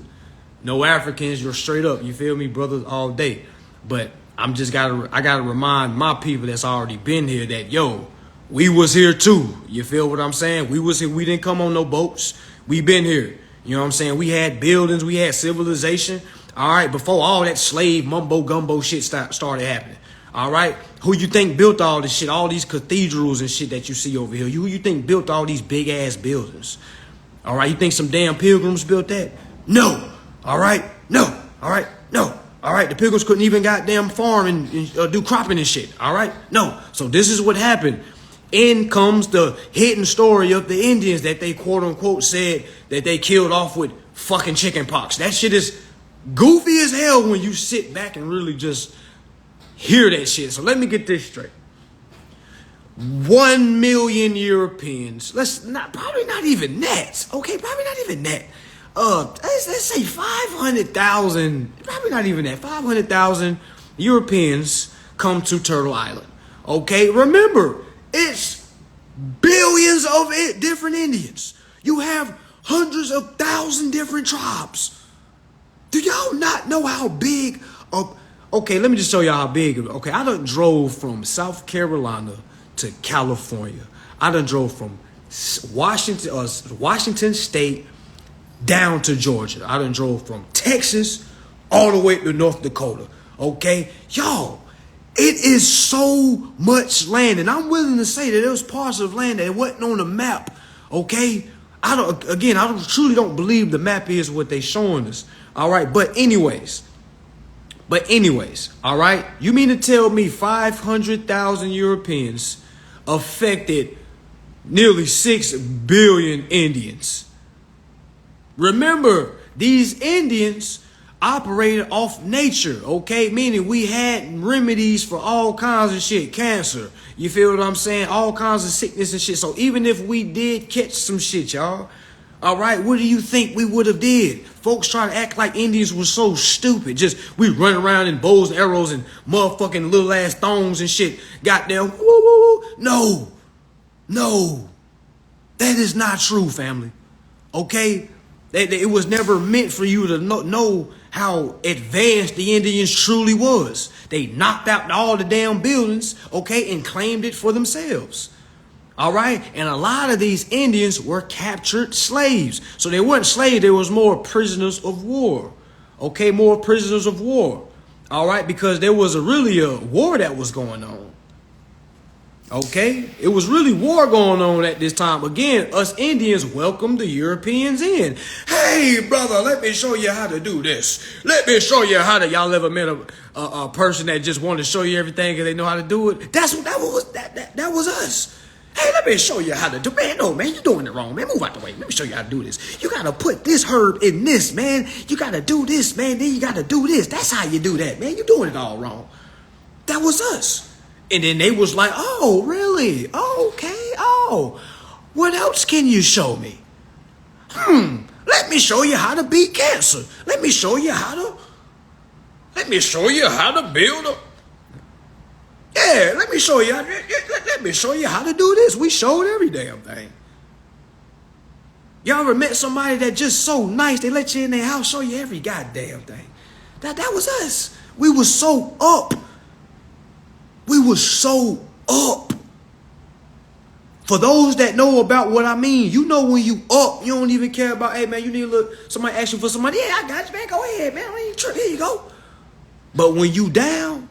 no Africans, you're straight up, you feel me, brothers, all day. But I gotta remind my people that's already been here that we was here too. You feel what I'm saying? We was here. We didn't come on no boats. We been here. You know what I'm saying? We had buildings. We had civilization. All right, before all that slave mumbo gumbo shit started happening. All right, who you think built all this shit, all these cathedrals and shit that you see over here? Who you think built all these big ass buildings? All right, you think some damn pilgrims built that? No. All right, no. All right, no. All right, the pilgrims couldn't even goddamn farm and do cropping and shit. All right, no. So this is what happened. In comes the hidden story of the Indians that they quote unquote said that they killed off with fucking chicken pox. That shit is goofy as hell when you sit back and really just hear that shit. So let me get this straight. 1 million Europeans. Probably not even that. Okay, probably not even that. let's say 500,000, probably not even that, 500,000 Europeans come to Turtle Island. Okay, remember, it's billions of different Indians. You have hundreds of thousands different tribes. Do y'all not know how big of... Okay, let me just show y'all how big. Okay, I done drove from South Carolina to California. I done drove from Washington State down to Georgia. I done drove from Texas all the way to North Dakota. Okay, y'all, it is so much land, and I'm willing to say that there was parts of land that wasn't on the map. Okay, I truly don't believe the map is what they showing us. All right, but anyways, all right, you mean to tell me 500,000 Europeans affected nearly 6 billion Indians? Remember, these Indians operated off nature, okay? Meaning we had remedies for all kinds of shit. Cancer, you feel what I'm saying? All kinds of sickness and shit. So even if we did catch some shit, y'all, all right, what do you think we would have did? Folks try to act like Indians were so stupid. Just, we run around in bows and arrows and motherfucking little ass thongs and shit. Goddamn, woo, woo, woo. No. That is not true, family. Okay? It was never meant for you to know how advanced the Indians truly was. They knocked out all the damn buildings, okay, and claimed it for themselves. All right? And a lot of these Indians were captured slaves. So they weren't slaves, they was more prisoners of war. Okay, more prisoners of war. All right, because there was really a war that was going on. Okay, it was really war going on at this time. Again, us Indians welcomed the Europeans in. Hey, brother, let me show you how to do this. Let me show you how to... Y'all ever met a person that just wanted to show you everything because they know how to do it? That was us. Hey, let me show you how to do... Man, no, man, you're doing it wrong, man. Move out the way. Let me show you how to do this. You got to put this herb in this, man. You got to do this, man. Then you got to do this. That's how you do that, man. You're doing it all wrong. That was us. And then they was like, oh, really? Oh, okay. Oh, what else can you show me? Let me show you how to beat cancer. Let me show you how to build a... Yeah, let me show you how to do this. We showed every damn thing. Y'all ever met somebody that just so nice, they let you in their house, show you every goddamn thing? That was us. We were so up. We were so up. For those that know about what I mean, you know when you up, you don't even care about, hey man, you need a little, somebody ask you for some money. Yeah, I got you, man. Go ahead, man. Here you go. But when you down,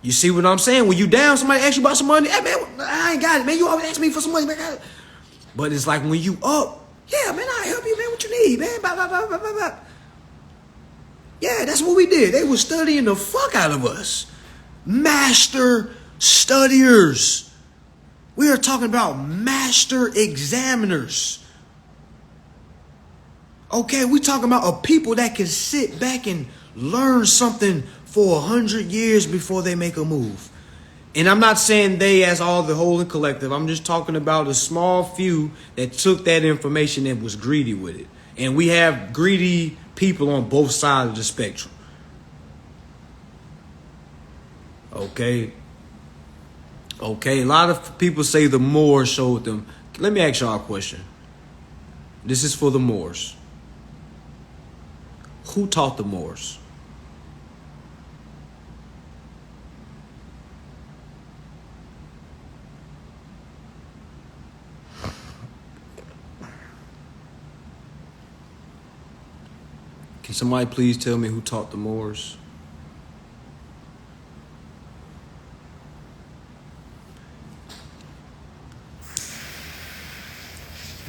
you see what I'm saying? When you down, somebody asks you about some money. Hey man, I ain't got it, man. You always ask me for some money, man. But it's like when you up, yeah, man, I'll help you, man. What you need, man? Blah, blah, blah, blah, blah, blah. Yeah, that's what we did. They were studying the fuck out of us. Master studiers. We are talking about master examiners. Okay, we're talking about a people that can sit back and learn something for 100 years before they make a move. And I'm not saying they as all the whole and collective. I'm just talking about a small few that took that information and was greedy with it. And we have greedy people on both sides of the spectrum. Okay. A lot of people say the Moors showed them. Let me ask y'all a question. This is for the Moors. Who taught the Moors? Can somebody please tell me who taught the Moors?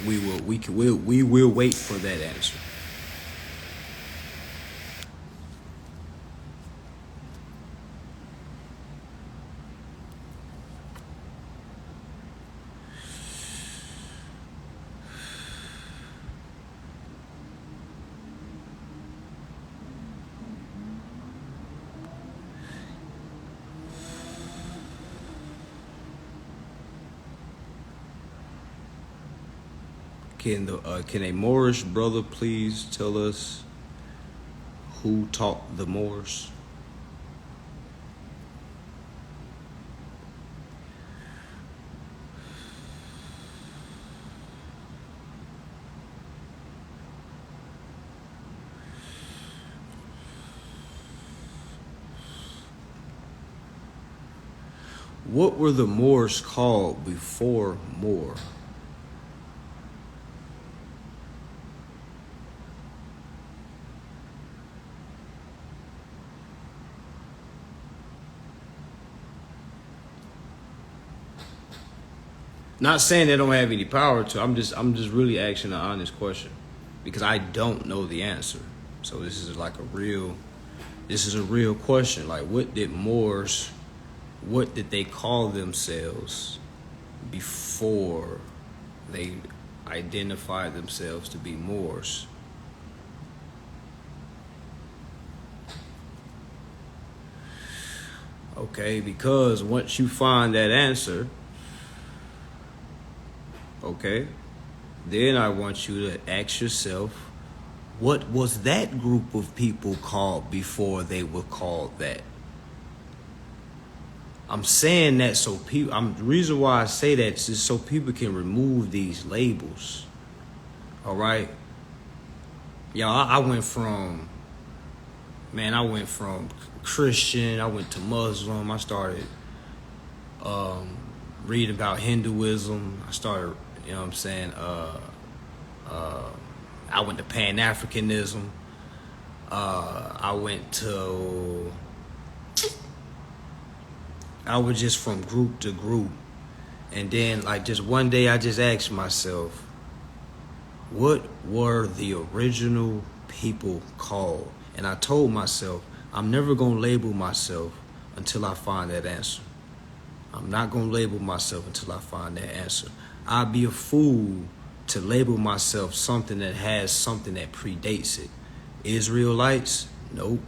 We will wait for that answer. Can a Moorish brother please tell us who taught the Moors? What were the Moors called before Moor? Not saying they don't have any power to. I'm just really asking an honest question because I don't know the answer. So this is a real question. Like, what did they call themselves before they identified themselves to be Moors? Okay, because once you find that answer, okay, then I want you to ask yourself, what was that group of people called before they were called that? I'm saying that so people. The reason why I say that is just so people can remove these labels. All right, y'all. I went from Christian. I went to Muslim. I started reading about Hinduism. I started, you know what I'm saying. I went to Pan-Africanism. I was just from group to group. And then, like, just one day I just asked myself, what were the original people called? And I told myself, I'm never going to label myself until I find that answer. I'm not going to label myself until I find that answer. I'd be a fool to label myself something that has something that predates it. Israelites? Nope.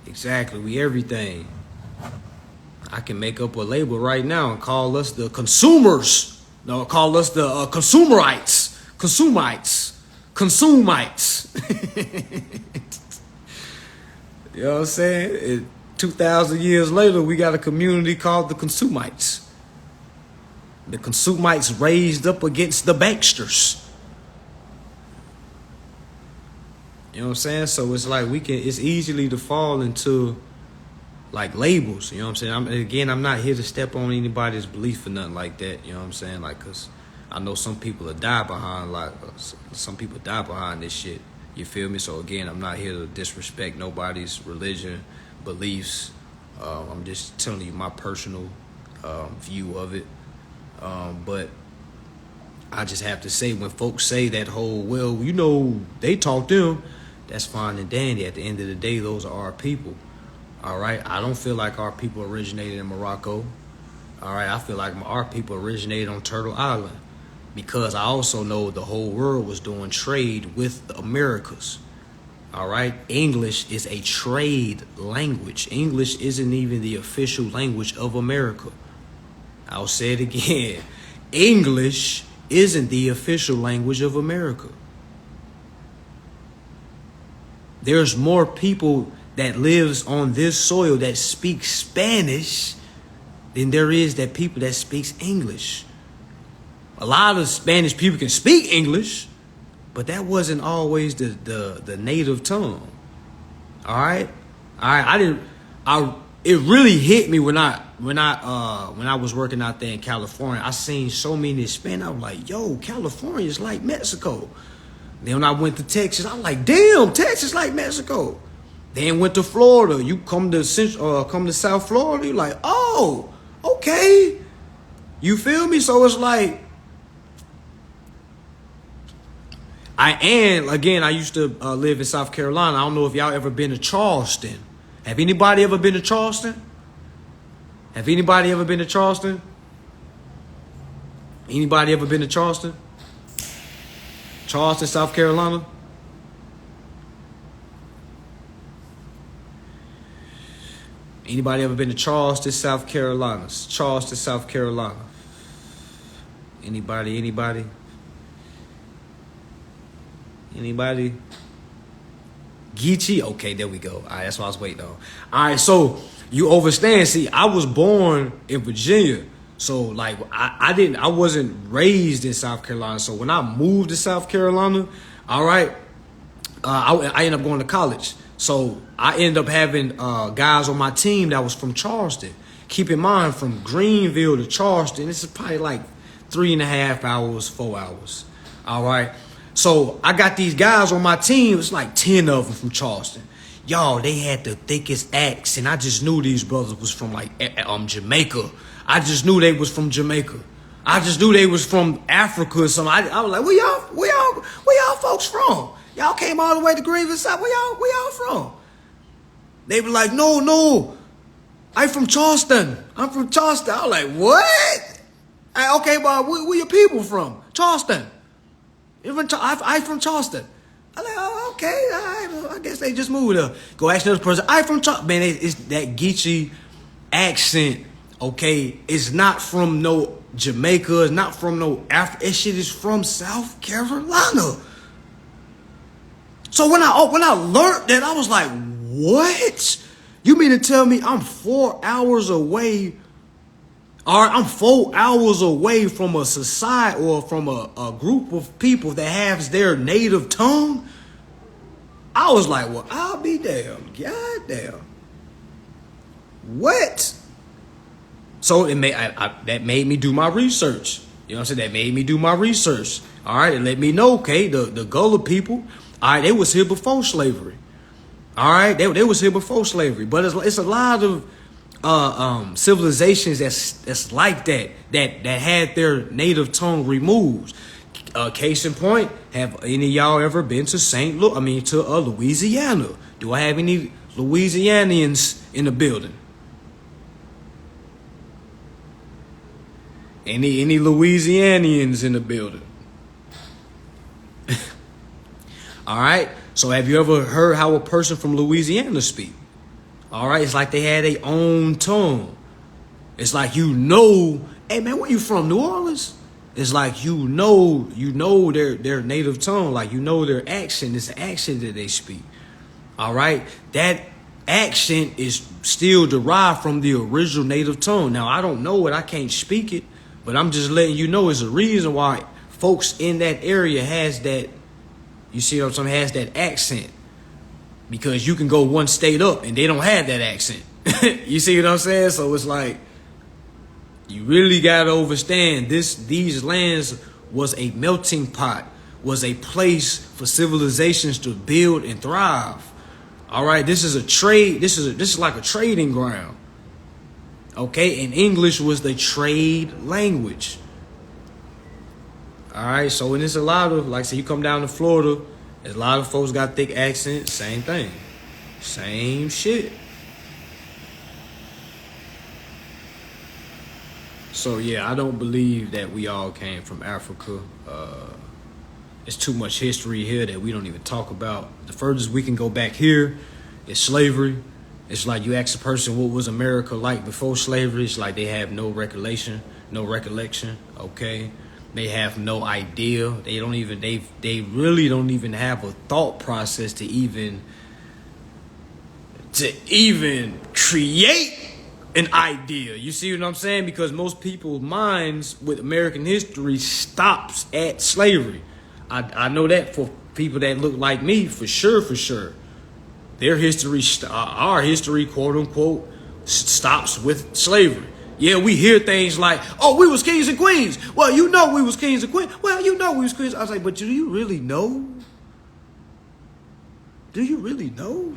Exactly, we everything. I can make up a label right now and call us the consumers. No, call us the consumerites. You know what I'm saying? 2,000 years later, we got a community called the Consumites. The Consumites raised up against the banksters. You know what I'm saying? So it's like it's easily to fall into like labels. You know what I'm saying? I'm not here to step on anybody's belief or nothing like that. You know what I'm saying? Like, cause I know some people die behind this shit. You feel me? So again, I'm not here to disrespect nobody's religion, beliefs. I'm just telling you my personal view of it. But I just have to say, when folks say that whole, well, you know, they taught them, that's fine and dandy. At the end of the day, those are our people. All right. I don't feel like our people originated in Morocco. All right. I feel like our people originated on Turtle Island, because I also know the whole world was doing trade with the Americas. All right. English is a trade language. English isn't even the official language of America. I'll say it again. English isn't the official language of America. There's more people that lives on this soil that speak Spanish than there is that people that speaks English. A lot of Spanish people can speak English, but that wasn't always the native tongue. All right. It really hit me when I was working out there in California. I seen so many Hispanics. I was like, yo, California is like Mexico. Then when I went to Texas, I'm like, damn, Texas like Mexico. Then went to Florida. You come to South Florida, you're like, oh, okay. You feel me? So it's like, I used to live in South Carolina. I don't know if y'all ever been to Charleston. Have anybody ever been to Charleston? Anybody ever been to Charleston? Charleston, South Carolina? Anybody ever been to Charleston, South Carolina? Charleston, South Carolina. Anybody? Geechee? Okay, there we go. All right, that's what I was waiting on. All right, so you understand. See, I was born in Virginia. So, like, I wasn't raised in South Carolina. So when I moved to South Carolina, all right, I ended up going to college. So I ended up having guys on my team that was from Charleston. Keep in mind, from Greenville to Charleston, this is probably like 3.5 hours, 4 hours. All right. So I got these guys on my team. It's like 10 of them from Charleston. Y'all, they had the thickest accent. I just knew these brothers was from like Jamaica. I just knew they was from Jamaica. I just knew they was from Africa or something. I was like, where y'all folks from? Y'all came all the way to Greenville South. Where y'all from? They were like, no, I'm from Charleston. I'm from Charleston. I was like, what? Okay, but where your people from? Charleston. I'm from Charleston. I'm like, oh, okay, all right, I guess they just moved up. Go ask another person. I'm from Charleston. Man, it's that Geechee accent, okay? It's not from no Jamaica. It's not from no Africa. That shit is from South Carolina. So when I learned that, I was like, what? You mean to tell me I'm 4 hours away? Or I'm 4 hours away from a society or from a group of people that has their native tongue? I was like, well, I'll be damned. God damn. What? So that made me do my research. You know what I'm saying? That made me do my research. All right, and let me know, okay, the Gullah people, all right, they was here before slavery. All right, they was here before slavery. But it's a lot of civilizations that's like that had their native tongue removed. Case in point, have any of y'all ever been to Louisiana? Do I have any Louisianians in the building? Any Louisianians in the building? All right. So have you ever heard how a person from Louisiana speak? All right. It's like they had their own tongue. It's like, hey man, where you from? New Orleans? It's like, you know their native tongue. Like, their accent. It's the accent that they speak. All right. That accent is still derived from the original native tongue. Now, I don't know it. I can't speak it. But I'm just letting you know it's a reason why folks in that area has that, you see what I'm saying, has that accent. Because you can go one state up and they don't have that accent. You see what I'm saying? So it's like, you really got to understand these lands was a melting pot, was a place for civilizations to build and thrive. All right, this is a trade. This is like a trading ground. Okay, and English was the trade language. All right, so when it's a lot of, like I said, you come down to Florida, there's a lot of folks got thick accents, same thing. Same shit. So yeah, I don't believe that we all came from Africa. It's too much history here that we don't even talk about. The furthest we can go back here is slavery. It's like you ask a person what was America like before slavery. It's like they have no recollection, okay? They have no idea. They really don't even have a thought process to even create an idea. You see what I'm saying? Because most people's minds with American history stops at slavery. I know that for people that look like me, for sure. Their history, our history, quote unquote, stops with slavery. Yeah, we hear things like, oh, we was kings and queens. Well, we was kings and queens. Well, we was queens. I was like, but do you really know? Do you really know?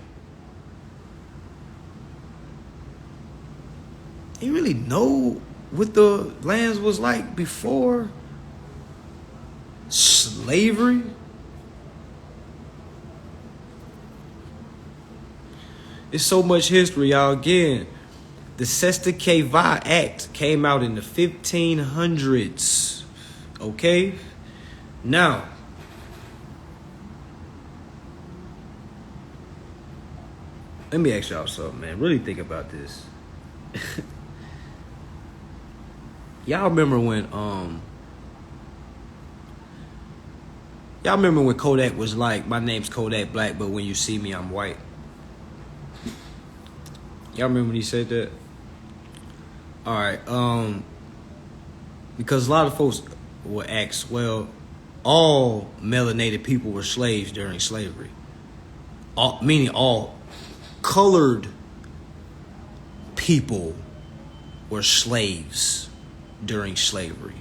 You really know what the lands was like before slavery? It's so much history, y'all. Again, the Sesta-K-Va Act came out in the 1500s. Okay? Now, Let me ask y'all something, man. Really think about this. Y'all remember when Kodak was like, my name's Kodak Black, but when you see me, I'm white? Y'all remember when he said that? All right. Because a lot of folks will ask, well, all melanated people were slaves during slavery. Meaning all colored people were slaves during slavery.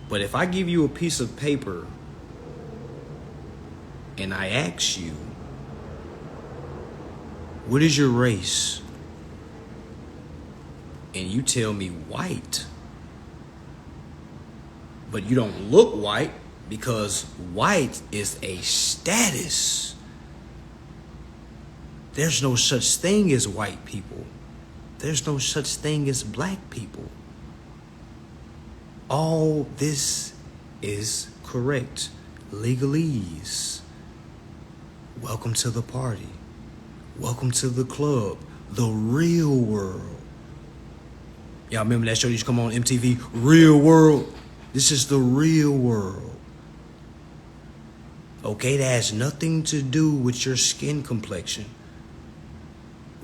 But if I give you a piece of paper and I ask you, what is your race? And you tell me white, but you don't look white because white is a status. There's no such thing as white people. There's no such thing as black people. All this is correct. Legalese. Welcome to the party. Welcome to the club. The real world. Y'all remember that show that used to come on MTV? Real World. This is the real world. Okay, that has nothing to do with your skin complexion.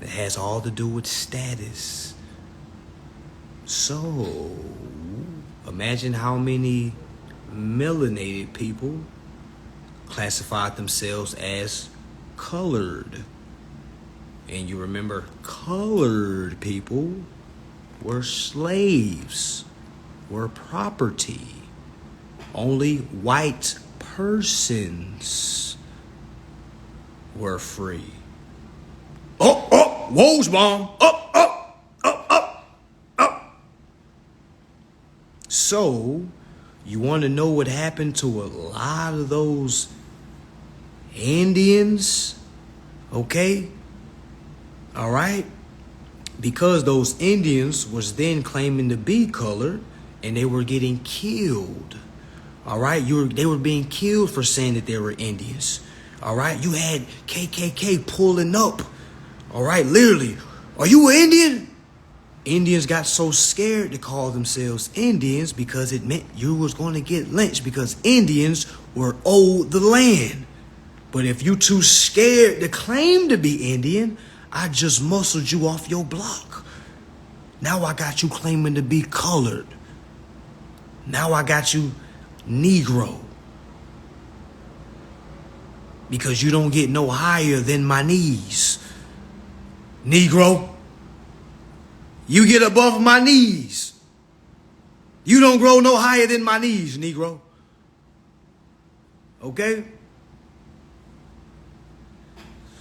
It has all to do with status. So, imagine how many melanated people classified themselves as colored. And you remember, colored people were slaves, were property. Only white persons were free. Who's bomb. Up. So, you want to know what happened to a lot of those Indians? Okay? All right? Because those Indians was then claiming to be colored and they were getting killed. All right? They were being killed for saying that they were Indians. All right? You had KKK pulling up. All right? Literally. Are you an Indian? Indians got so scared to call themselves Indians because it meant you was going to get lynched because Indians were owed the land. But if you too scared to claim to be Indian, I just muscled you off your block. Now I got you claiming to be colored. Now I got you Negro. Because you don't get no higher than my knees. Negro. You get above my knees. You don't grow no higher than my knees, Negro. Okay?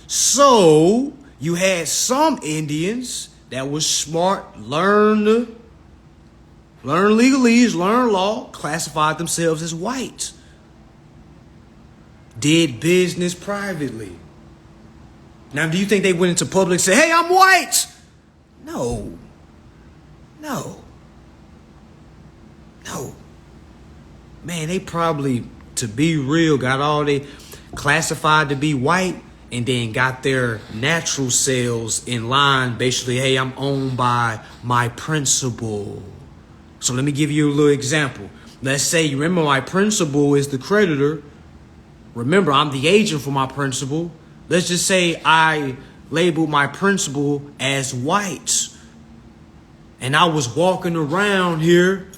So, you had some Indians that was smart, learn legalese, learn law, classified themselves as white. Did business privately. Now, do you think they went into public and said, hey, I'm white? No. Man, they probably, to be real, got all they classified to be white and then got their natural selves in line. Basically, hey, I'm owned by my principal. So let me give you a little example. Let's say, you remember my principal is the creditor. Remember, I'm the agent for my principal. Let's just say I labeled my principal as white. And I was walking around here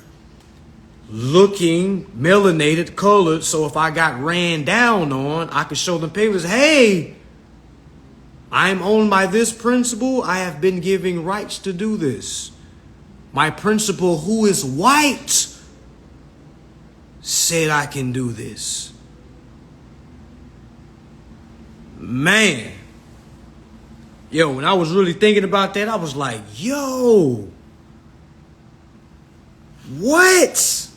looking melanated, colored. So if I got ran down on, I could show them papers. Hey, I'm owned by this principal. I have been giving rights to do this. My principal, who is white, said I can do this. Man. Yo, when I was really thinking about that, I was like, yo. What?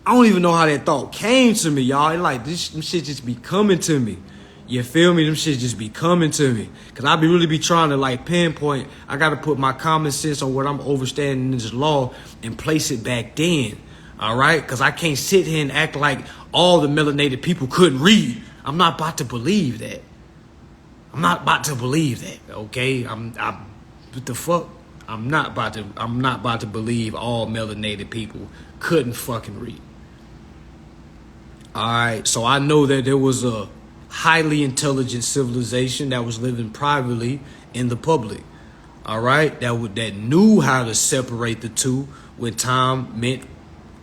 I don't even know how that thought came to me, y'all. Like, them shit just be coming to me. You feel me? Them shit just be coming to me. Because I really be trying to, like, pinpoint. I got to put my common sense on what I'm overstanding in this law and place it back then. All right? Because I can't sit here and act like all the melanated people couldn't read. I'm not about to believe that. I'm not about to believe that, okay? What the fuck? I'm not about to believe all melanated people couldn't fucking read. All right, so I know that there was a highly intelligent civilization that was living privately in the public. All right, that knew how to separate the two when time meant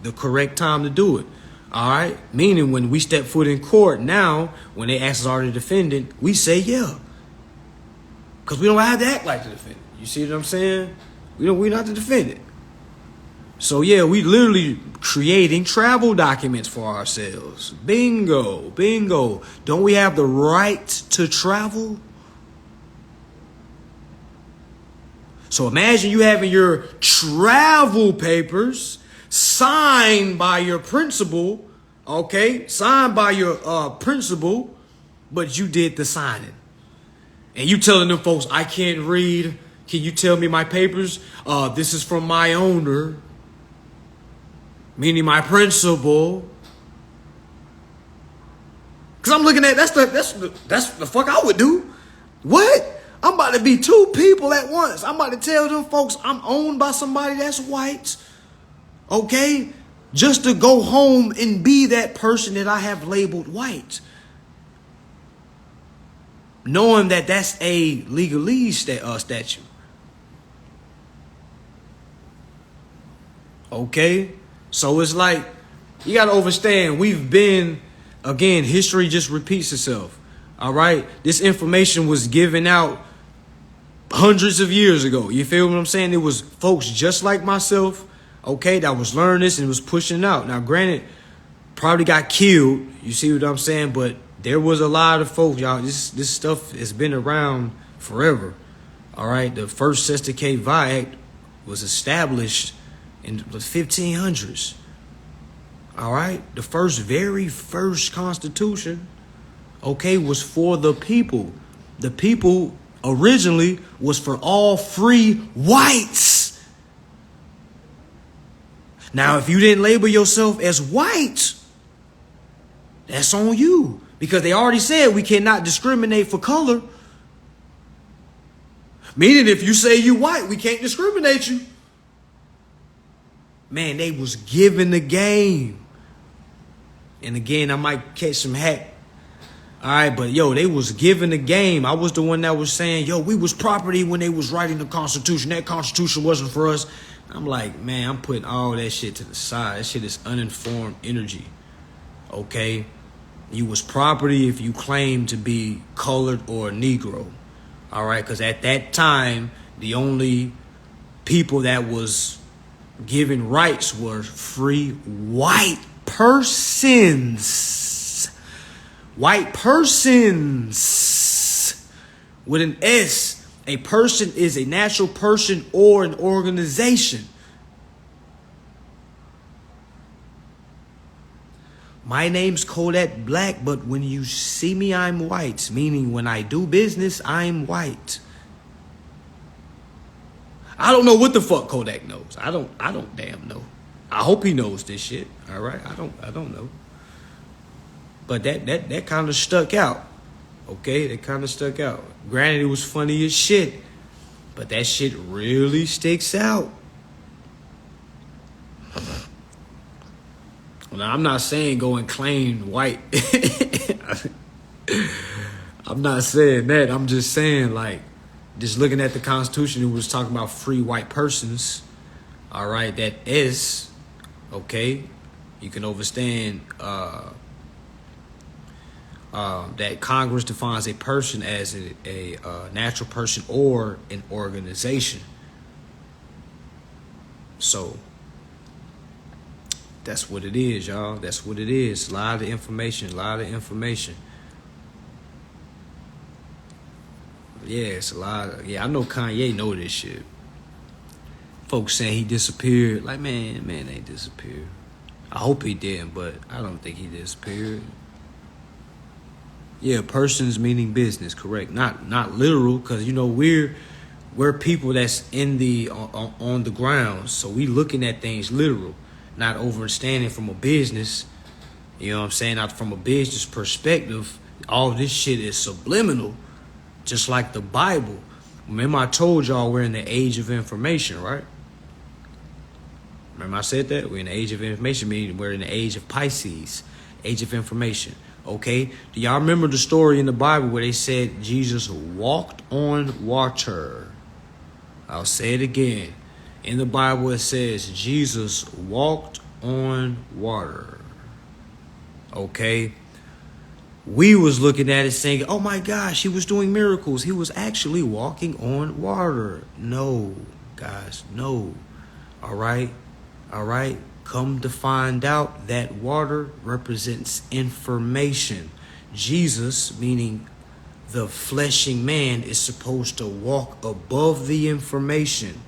the correct time to do it. All right, meaning when we step foot in court now, when they ask us are the defendant, we say yeah, because we don't have to act like the defendant. You see what I'm saying? We're not the defendant. So yeah, we literally creating travel documents for ourselves. Bingo, bingo. Don't we have the right to travel? So imagine you having your travel papers signed by your principal, okay? Signed by your principal, but you did the signing. And you telling them folks, I can't read. Can you tell me my papers? This is from my owner, meaning my principal. Cause I'm looking at that's the fuck I would do. What? I'm about to be two people at once. I'm about to tell them folks I'm owned by somebody that's white. Okay? Just to go home and be that person that I have labeled white. Knowing that that's a legalese statute. Okay? So it's like, you got to understand, we've been, again, history just repeats itself. All right? This information was given out hundreds of years ago. You feel what I'm saying? It was folks just like myself, okay, that was learning this and was pushing out. Now, granted, probably got killed. You see what I'm saying? But there was a lot of folks, y'all. This stuff has been around forever. All right? The first Sesticate Act was established in the 1500s. All right? The very first Constitution, okay, was for the people. The people originally was for all free whites. Now, if you didn't label yourself as white, that's on you. Because they already said we cannot discriminate for color. Meaning if you say you white, we can't discriminate you. Man, they was giving the game. And again, I might catch some hack. All right, but yo, they was giving the game. I was the one that was saying, yo, we was property when they was writing the Constitution. That Constitution wasn't for us. I'm like, man, I'm putting all that shit to the side. That shit is uninformed energy. Okay? You was property if you claimed to be colored or Negro. All right? Because at that time, the only people that was given rights were free white persons. White persons with an S. A person is a natural person or an organization. My name's Kodak Black, but when you see me, I'm white. Meaning when I do business, I'm white. I don't know what the fuck Kodak knows. I don't damn know. I hope he knows this shit. All right. I don't know. But that kind of stuck out. Okay, that kind of stuck out. Granted, it was funny as shit, but that shit really sticks out. Now, I'm not saying go and claim white. I'm not saying that. I'm just saying, like, just looking at the Constitution, it was talking about free white persons. All right, that is, okay, you can understand that Congress defines a person as a natural person or an organization. So that's what it is, y'all. That's what it is. A lot of information. Yeah, it's a lot of, I know Kanye know this shit. Folks saying he disappeared. Like, man ain't disappeared. I hope he didn't, but I don't think he disappeared. Yeah, persons meaning business, correct. Not literal, because you know we're people that's in the on the ground, so we looking at things literal, not understanding from a business. You know what I'm saying? Not from a business perspective. All this shit is subliminal Just like the Bible. Remember I told y'all we're in the age of information, right? Remember I said that? We're in the age of information, meaning we're in the age of Pisces, age of information. Okay? Do y'all remember the story in the Bible where they said Jesus walked on water? I'll say it again. In the Bible it says Jesus walked on water. Okay? We was looking at it saying, oh my gosh, he was doing miracles. He was actually walking on water. No, guys, no. All right? All right? Come to find out that water represents information. Jesus, meaning the fleshing man, is supposed to walk above the information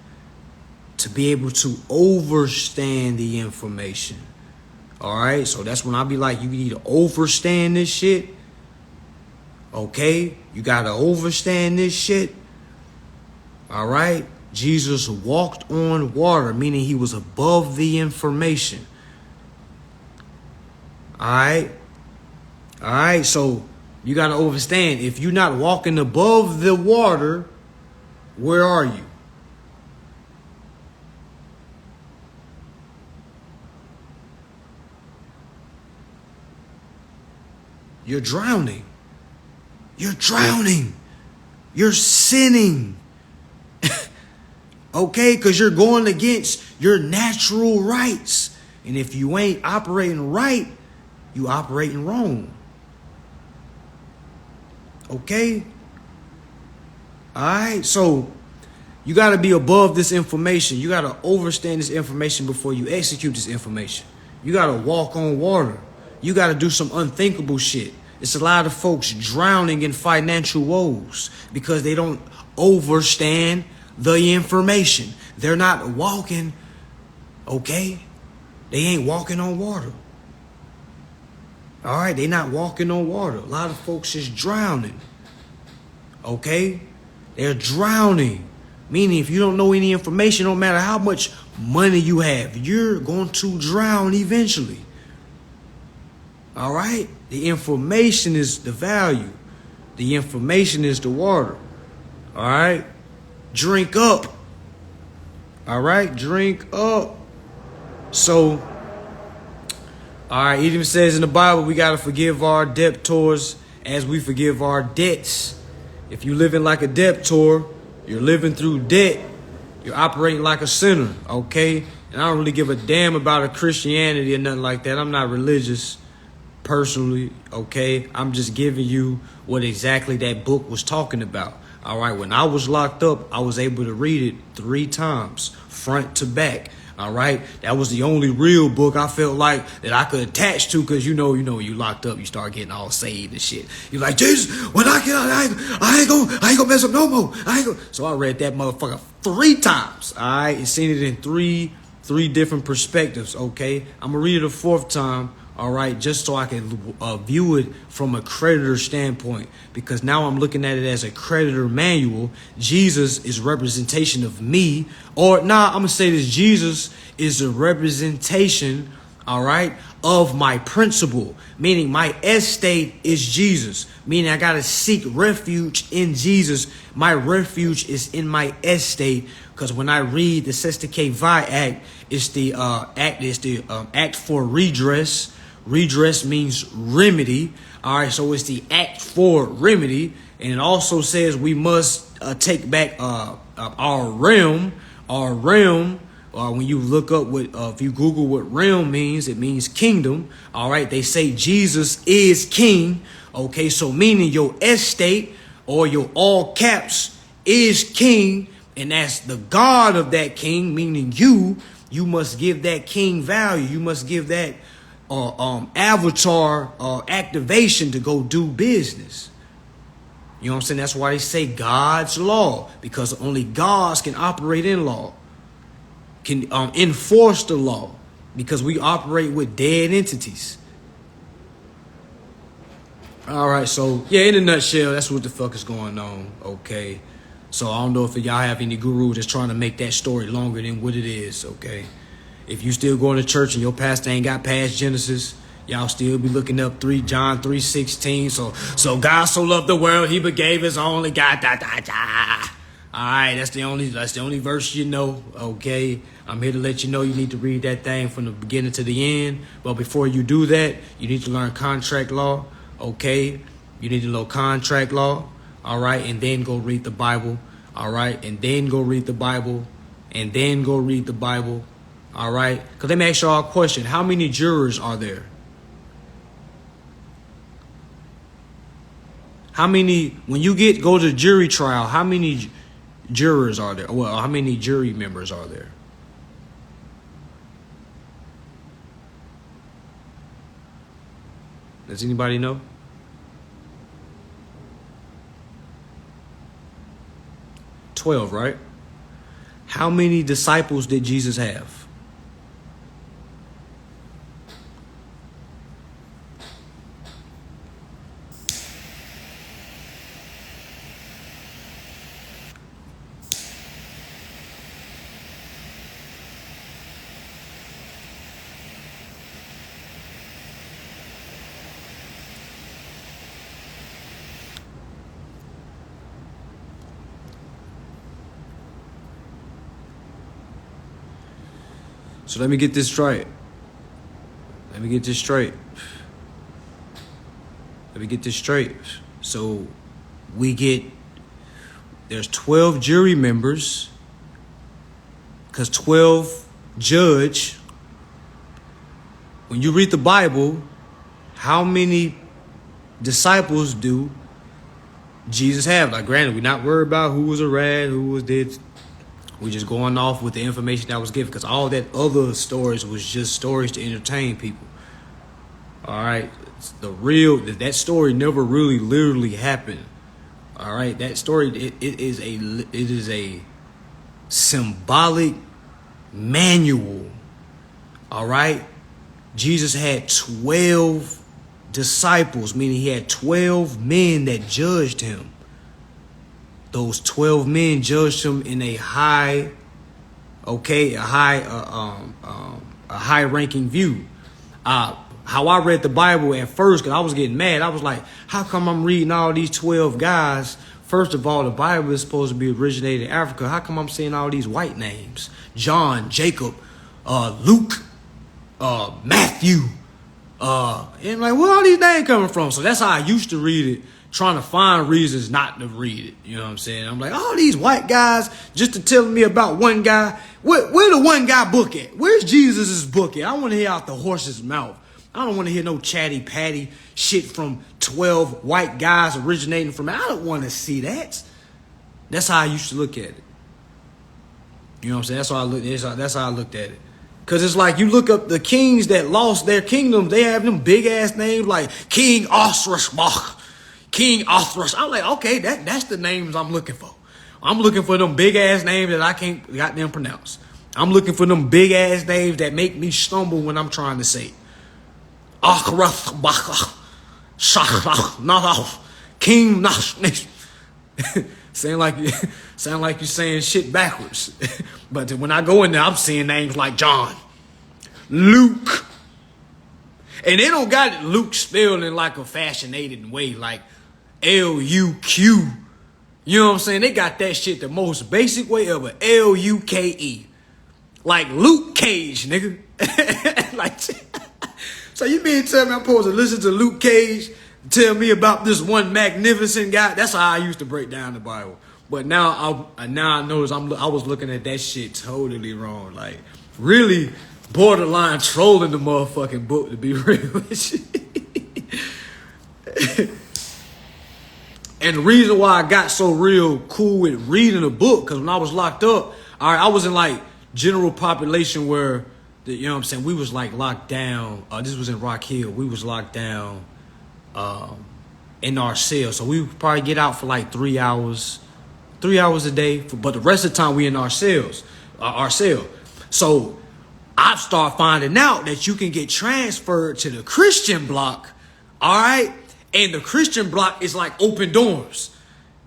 to be able to overstand the information. All right? So that's when I be like, you need to overstand this shit. Okay? You got to overstand this shit. All right? Jesus walked on water, meaning he was above the information. All right? All right? So you got to understand, if you're not walking above the water, where are you? You're drowning. You're drowning. You're sinning. Okay? Because you're going against your natural rights. And if you ain't operating right, you operating wrong. Okay? All right? So you got to be above this information. You got to understand this information before you execute this information. You got to walk on water. You got to do some unthinkable shit. It's a lot of folks drowning in financial woes because they don't understand the information. They're not walking, okay? They ain't walking on water. All right? They're not walking on water. A lot of folks is drowning, okay? They're drowning. Meaning if you don't know any information, no matter how much money you have, you're going to drown eventually. All right? The information is the value. The information is the water. All right? Drink up. All right? Drink up. So, all right, it even says in the Bible, we got to forgive our debtors as we forgive our debts. If you're living like a debtor, you're living through debt, you're operating like a sinner, okay? And I don't really give a damn about a Christianity or nothing like that. I'm not religious. Personally, okay, I'm just giving you what exactly that book was talking about. All right, when I was locked up, I was able to read it 3 times, front to back. All right, that was the only real book I felt like that I could attach to, because you know, you locked up, you start getting all saved and shit. You're like, Jesus, when I get out, I ain't gonna mess up no more. So I read that motherfucker 3 times. All right, and seen it in three different perspectives. Okay, I'm gonna read it a 4th time. All right, just so I can view it from a creditor standpoint, because now I'm looking at it as a creditor manual. Jesus is representation of me, or I'm gonna say this: Jesus is a representation, all right, of my principle, meaning my estate is Jesus, meaning I gotta seek refuge in Jesus. My refuge is in my estate, because when I read the Sestike Vi Act, it's the act for redress. Redress means remedy. All right, so it's the act for remedy. And it also says we must take back our realm. Our realm, when you look up if you Google what realm means, it means kingdom. All right, they say Jesus is king. Okay, so meaning your estate, or your all caps, is king. And that's the God of that king, meaning you must give that king value. You must give that avatar activation to go do business. You know what I'm saying? That's why they say God's law, because only gods can operate in law, can enforce the law, because we operate with dead entities. All right, so yeah, in a nutshell, that's what the fuck is going on. Okay, so I don't know if y'all have any gurus that's trying to make that story longer than what it is. Okay. If you still going to church and your pastor ain't got past Genesis, Y'all still be looking up John 3:16. So God so loved the world, he gave his only God. Da, da, da. All right, that's the only verse you know. Okay, I'm here to let you know you need to read that thing from the beginning to the end. But before you do that, you need to learn contract law. Okay, you need to know contract law. All right, and then go read the Bible. All right, and then go read the Bible, and then go read the Bible. All right, because let me ask y'all a question: how many jurors are there? How many, when you go to jury trial, how many jurors are there? Well, how many jury members are there? Does anybody know? $12, right? How many disciples did Jesus have? So let me get this straight. Let me get this straight. So there's 12 jury members, because 12 judge. When you read the Bible, how many disciples do Jesus have? Like, granted, we're not worried about who was a rat, who was dead. We're just going off with the information that was given, because all that other stories was just stories to entertain people. All right, that story never really literally happened. All right, that story it is a symbolic manual. All right, Jesus had 12 disciples, meaning he had 12 men that judged him. Those 12 men judged him in a high-ranking view. How I read the Bible at first, because I was getting mad. I was like, how come I'm reading all these 12 guys? First of all, the Bible is supposed to be originated in Africa. How come I'm seeing all these white names? John, Jacob, Luke, Matthew. And I'm like, where are all these names coming from? So that's how I used to read it, trying to find reasons not to read it. You know what I'm saying? I'm like, all these white guys just to tell me about one guy. Where the one guy book at? Where's Jesus' book at? I want to hear out the horse's mouth. I don't want to hear no chatty patty shit from 12 white guys originating from it. I don't want to see that. That's how I used to look at it. You know what I'm saying? That's how I looked at it. Because it's like, you look up the kings that lost their kingdom, they have them big ass names like King Osrusbach, King Othras. I'm like, okay, that's the names I'm looking for. I'm looking for them big ass names that I can't goddamn pronounce. I'm looking for them big ass names that make me stumble when I'm trying to say it. King Nash. Sound like you're saying shit backwards. But when I go in there, I'm seeing names like John, Luke. And they don't got Luke spelled in like a fascinated way, like L-U-Q. You know what I'm saying? They got that shit the most basic way ever. L-U-K-E. Like Luke Cage, nigga. Like, so you mean tell me I'm supposed to listen to Luke Cage tell me about this one magnificent guy? That's how I used to break down the Bible. But now I notice I was looking at that shit totally wrong. Like, really borderline trolling the motherfucking book, to be real with you. And the reason why I got so real cool with reading a book, because when I was locked up, I was in like general population where, you know what I'm saying, we was like locked down. This was in Rock Hill. We was locked down in our cell. So we would probably get out for like 3 hours a day. But the rest of the time we in our cells, our cell. So I start finding out that you can get transferred to the Christian block. All right. And the Christian block is like open doors.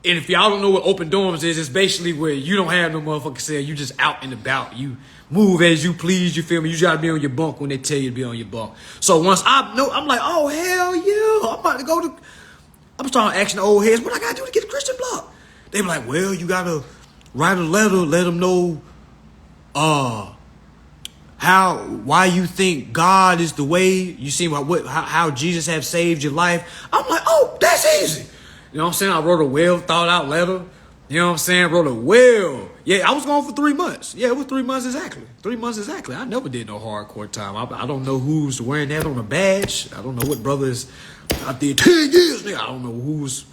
And if y'all don't know what open dorms is, it's basically where you don't have no motherfucking cell. You just out and about. You move as you please. You feel me? You gotta be on your bunk when they tell you to be on your bunk. So once I know, I'm like, oh hell yeah, I'm about to go to. I'm starting asking the old heads, what I gotta do to get the Christian block? They be like, well, you gotta write a letter, let them know, why you think God is the way. You see how Jesus have saved your life. I'm like, oh, that's easy. You know what I'm saying? I wrote a well thought out letter. You know what I'm saying? Wrote a well. Yeah, I was gone for 3 months. Yeah, it was 3 months exactly. 3 months exactly. I never did no hardcore time. I don't know who's wearing that on a badge. I don't know what brothers out there 10 years. Nigga. I don't know who's.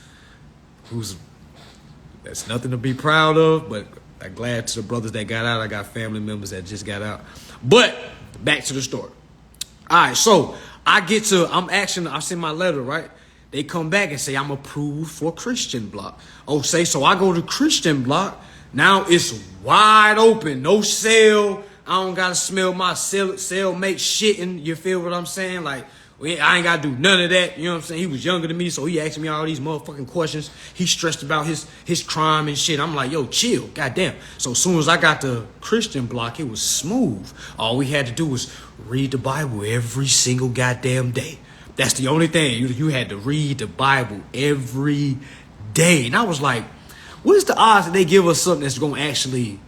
That's nothing to be proud of, but I'm glad to the brothers that got out. I got family members that just got out. But back to the story. All right, so I send my letter, right? They come back and say, I'm approved for Christian block. Oh, so I go to Christian block. Now it's wide open. No cell. I don't got to smell my cellmate shitting. You feel what I'm saying? Like, I ain't got to do none of that. You know what I'm saying? He was younger than me, so he asked me all these motherfucking questions. He stressed about his crime and shit. I'm like, yo, chill. Goddamn. So as soon as I got the Christian block, it was smooth. All we had to do was read the Bible every single goddamn day. That's the only thing. You had to read the Bible every day. And I was like, what is the odds that they give us something that's going to actually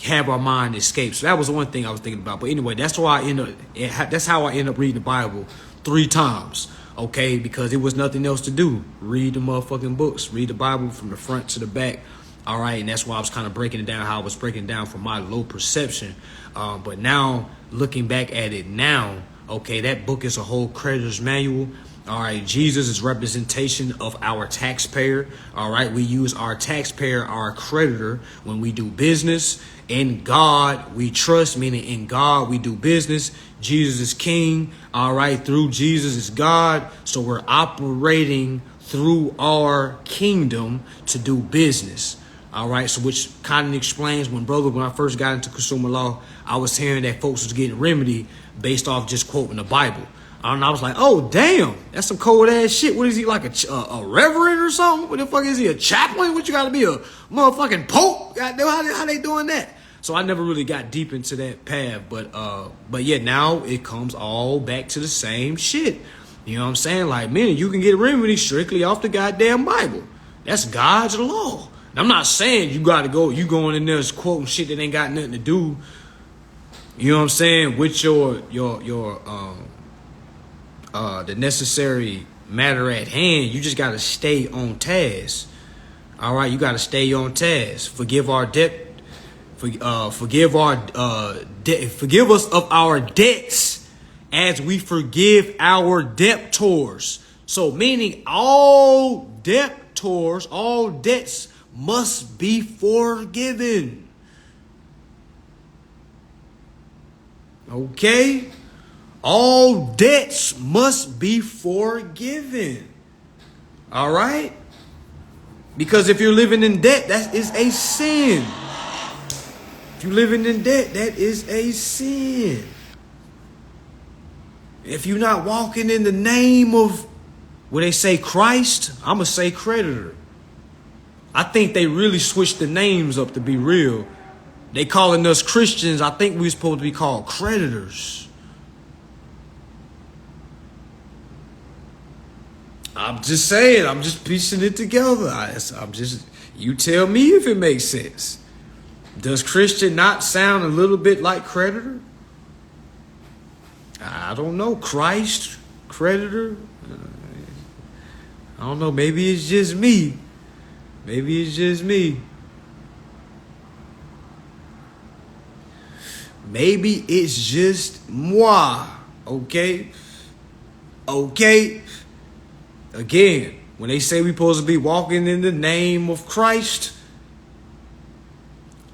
have our mind escape? So that was the one thing I was thinking about. But anyway, that's how I end up reading the Bible 3 times. Okay, because it was nothing else to do. Read the motherfucking books. Read the Bible from the front to the back. All right, and that's why I was kind of breaking it down, how I was breaking it down from my low perception. But now, looking back at it now, okay, that book is a whole creditor's manual. All right, Jesus is representation of our taxpayer. All right, we use our taxpayer, our creditor, when we do business. In God we trust, meaning in God we do business. Jesus is king. All right, through Jesus is God. So we're operating through our kingdom to do business. All right, so which kind of explains when I first got into consumer law, I was hearing that folks was getting remedy based off just quoting the Bible. And I was like, oh, damn, that's some cold ass shit. What is he, like a reverend or something? What the fuck is he, a chaplain? What, you got to be a motherfucking pope? Goddamn, how they doing that? So I never really got deep into that path. But yeah, now it comes all back to the same shit. You know what I'm saying? Like, man, you can get remedy strictly off the goddamn Bible. That's God's law. And I'm not saying you going in there quoting shit that ain't got nothing to do, you know what I'm saying, with your the necessary matter at hand. You just got to stay on task. All right, you got to stay on task. Forgive our debt. Forgive us of our debts as we forgive our debtors. So meaning all debtors, all debts must be forgiven. Okay? All debts must be forgiven. All right? Because if you're living in debt, that is a sin. If you're living in debt, that is a sin. If you're not walking in the name of, what they say, Christ, I'm going to say creditor. I think they really switched the names up, to be real. They calling us Christians. I think we're supposed to be called creditors. I'm just saying. I'm just piecing it together. You tell me if it makes sense. Does Christian not sound a little bit like creditor? I don't know. Christ, creditor. I don't know. Maybe it's just me. Maybe it's just me. Maybe it's just moi. Okay? Okay? Again, when they say we're supposed to be walking in the name of Christ,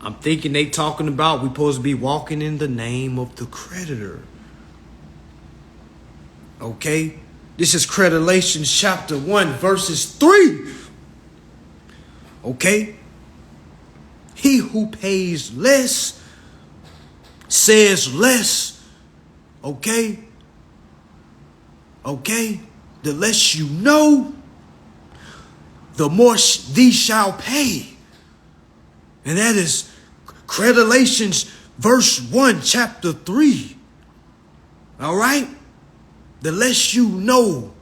I'm thinking they talking about we're supposed to be walking in the name of the creditor. Okay? This is Credulations chapter 1, verses 3. Okay? He who pays less says less. Okay? Okay? The less you know, the more thee shall pay. And that is Credulations verse 1, chapter 3. All right? The less you know,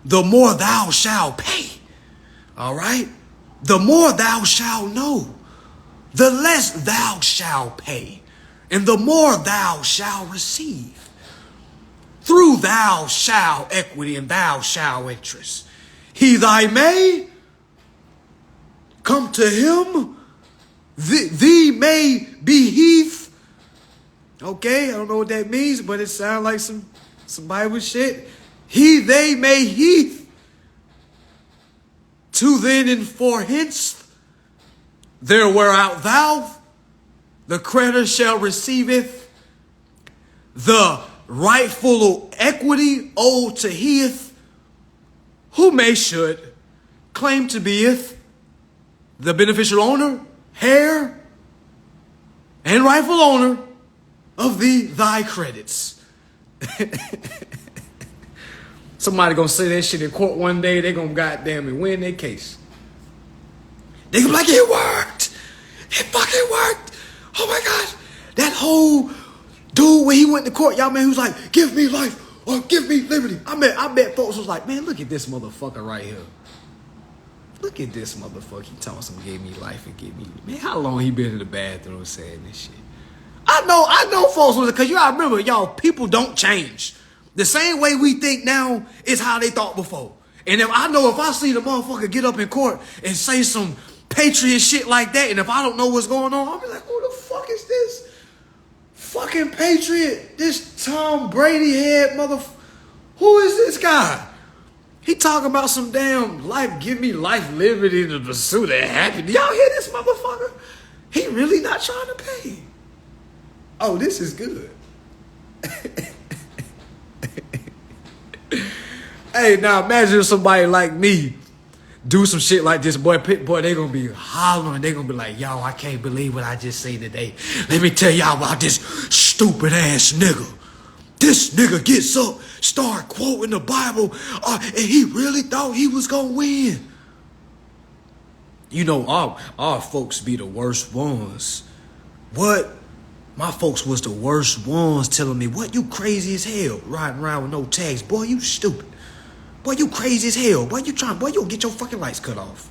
the more thou shalt pay. All right? The more thou shalt know, the less thou shalt pay. And the more thou shalt receive. Through thou shalt equity and thou shalt interest. He thy may come to him, thee may be heath. Okay, I don't know what that means, but it sounds like some Bible shit. He they may heath. To then and for hence, there whereout thou, the creditor shall receiveth the rightful equity owed to heath, who may should claim to beeth the beneficial owner, heir, and rightful owner of thy credits. Somebody gonna say that shit in court one day, they gonna goddamn it win their case. They gonna be like, it worked. It fucking worked. Oh my gosh. That whole dude when he went to court, y'all man, he was like, give me life or give me liberty. I bet folks was like, man, look at this motherfucker right here. Look at this motherfucker. He telling some gave me life and give me, man, how long he been in the bathroom saying this shit? I know folks was, because you gotta remember, y'all, people don't change. The same way we think now is how they thought before. And if I see the motherfucker get up in court and say some patriot shit like that, and if I don't know what's going on, I'll be like, who the fuck is this fucking patriot? This Tom Brady head motherfucker. Who is this guy? He talking about some damn life, give me life, liberty, the pursuit of happiness. Y'all hear this motherfucker? He really not trying to pay. Oh, this is good. Hey, now imagine if somebody like me do some shit like this, boy, they gonna be hollering. They gonna be like, yo, I can't believe what I just seen today. Let me tell y'all about this stupid ass nigga. This nigga gets up, start quoting the Bible, and he really thought he was gonna win. You know, our folks be the worst ones. What? My folks was the worst ones telling me, what, you crazy as hell, riding around with no tags. Boy, you stupid. Boy, you crazy as hell. Boy, you'll get your fucking lights cut off.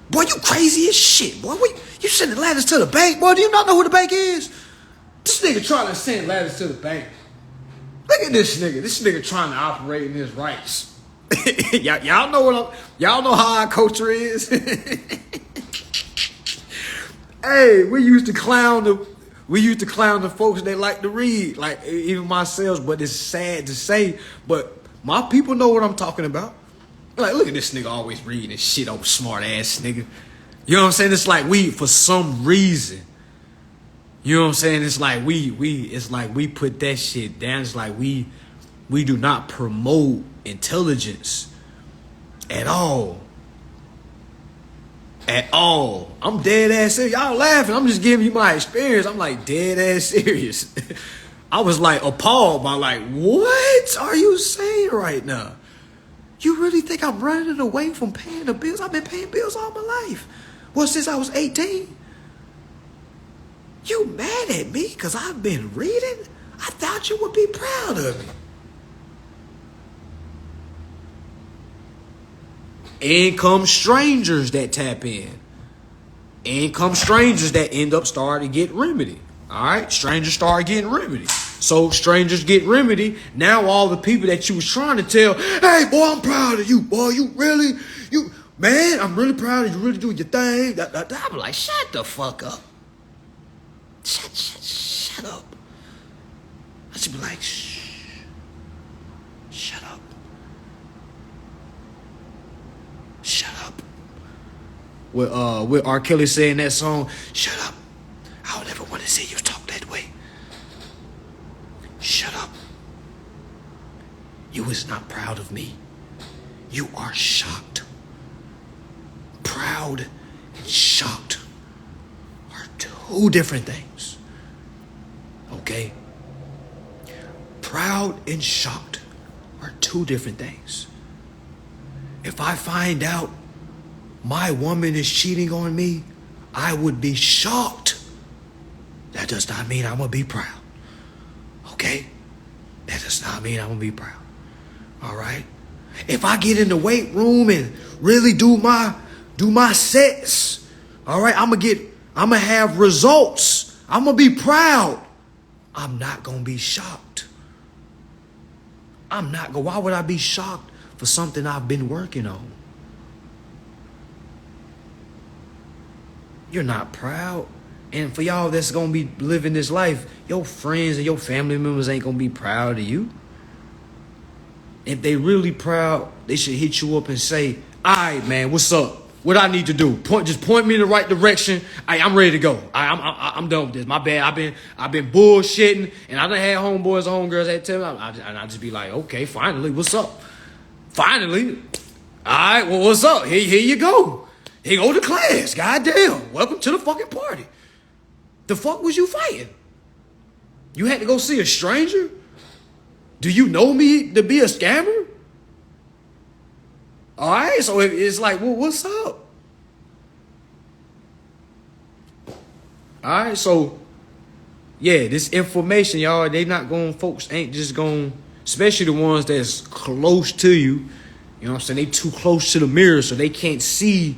Boy, you crazy as shit. Boy, you sending ladders to the bank. Boy, do you not know who the bank is? This nigga trying to send ladders to the bank. Look at this nigga. This nigga trying to operate in his rights. y'all know how our culture is. Hey, we used to clown the folks that like to read, like even myself, but it's sad to say, but my people know what I'm talking about. Like, look at this nigga always reading this shit, old smart ass nigga. You know what I'm saying? It's like we, for some reason, you know what I'm saying? It's like we put that shit down. It's like we do not promote intelligence at all. At all. I'm dead ass serious. Y'all laughing. I'm just giving you my experience. I'm like dead ass serious. I was like appalled by like, what are you saying right now? You really think I'm running away from paying the bills? I've been paying bills all my life. Well, since I was 18. You mad at me because I've been reading? I thought you would be proud of me. In come strangers that tap in. In come strangers that end up starting to get remedy. All right? Strangers start getting remedy. So strangers get remedy. Now all the people that you was trying to tell, hey, boy, I'm proud of you. Boy, man, I'm really proud of you. Really doing your thing. I'm like, shut the fuck up. Shut up. I should be like, shh. Shut up. Shut up. With R. Kelly saying that song, shut up. I don't ever want to see you talk that way. Shut up. You is not proud of me. You are shocked. Proud and shocked are two different things. Okay? Proud and shocked are two different things. If I find out my woman is cheating on me, I would be shocked. That does not mean I'm going to be proud. Okay? That does not mean I'm going to be proud. All right? If I get in the weight room and really do my sets, all right, I'm going to have results. I'm going to be proud. I'm not going to be shocked. Why would I be shocked for something I've been working on? You're not proud. And for y'all that's going to be living this life, your friends and your family members ain't going to be proud of you. If they really proud, they should hit you up and say, all right, man, what's up? What I need to do? Just point me in the right direction. I'm ready to go. I'm done with this. My bad. I've been bullshitting, and I done had homeboys and homegirls that tell me, and I just be like, okay, finally, what's up? Finally, all right, well, what's up? Here you go. Here go to class. Goddamn, welcome to the fucking party. The fuck was you fighting? You had to go see a stranger? Do you know me to be a scammer? All right, so it's like, well, what's up? All right, so, yeah, this information, y'all, folks ain't just going, especially the ones that's close to you, you know what I'm saying? They too close to the mirror, so they can't see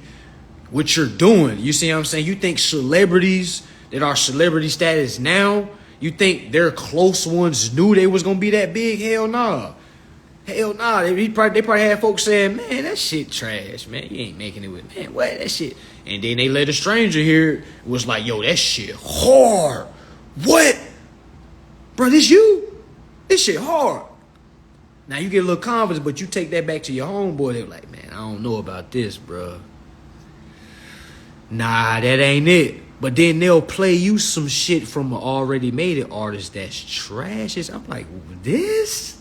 what you're doing. You see what I'm saying? You think celebrities that are celebrity status now, you think their close ones knew they was going to be that big? Hell nah. Hell nah. They probably had folks saying, man, that shit trash, man. You ain't making it with, man, what, that shit. And then they let a stranger hear it, was like, yo, that shit hard. What? Bro, this you? This shit hard. Now you get a little confidence, but you take that back to your homeboy, they're like, man, I don't know about this, bro. Nah, that ain't it. But then they'll play you some shit from an already made it artist that's trash. I'm like, this?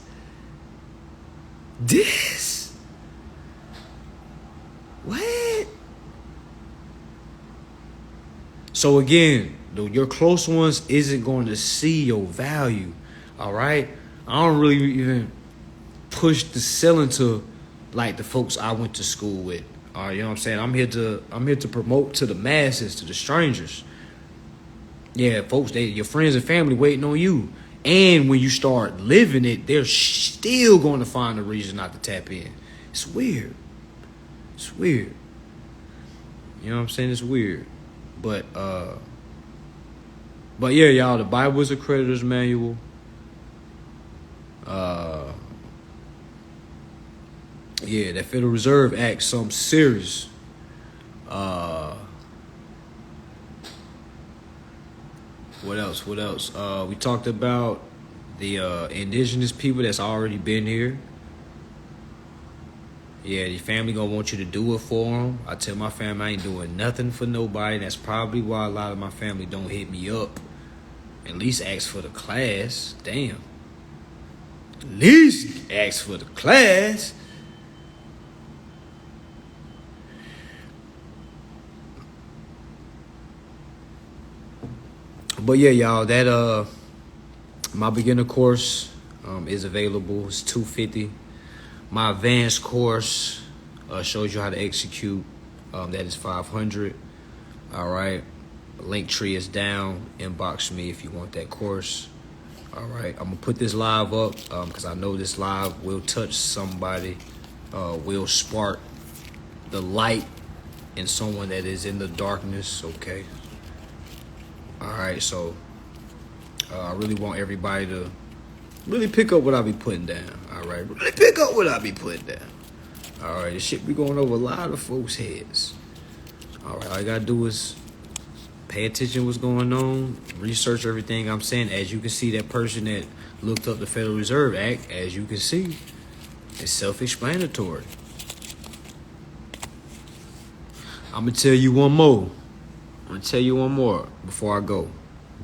What? So again, your close ones isn't going to see your value. All right? I don't really even push the selling to like the folks I went to school with. All right, you know what I'm saying? I'm here to promote to the masses, to the strangers. Yeah, folks, your friends and family waiting on you. And when you start living it, they're still going to find a reason not to tap in. It's weird. It's weird. You know what I'm saying? It's weird. But yeah, y'all, the Bible is a creditor's manual. Yeah, that Federal Reserve Act, something serious. What else? We talked about the indigenous people that's already been here. Yeah, your family gonna want you to do it for them. I tell my family I ain't doing nothing for nobody. That's probably why a lot of my family don't hit me up. At least ask for the class. Damn. At least ask for the class. But yeah, y'all, that my beginner course is available. It's $250. My advanced course shows you how to execute. That is $500. All right. Linktree is down. Inbox me if you want that course. All right. I'm gonna put this live up because I know this live will touch somebody. Will spark the light in someone that is in the darkness. Okay. All right, so I really want everybody to really pick up what I be putting down. All right, really pick up what I be putting down. All right, this shit be going over a lot of folks' heads. All right, all you gotta do is pay attention to what's going on, research everything I'm saying. As you can see, that person that looked up the Federal Reserve Act, as you can see, it's self-explanatory. I'm gonna tell you one more. I'm going to tell you one more before I go.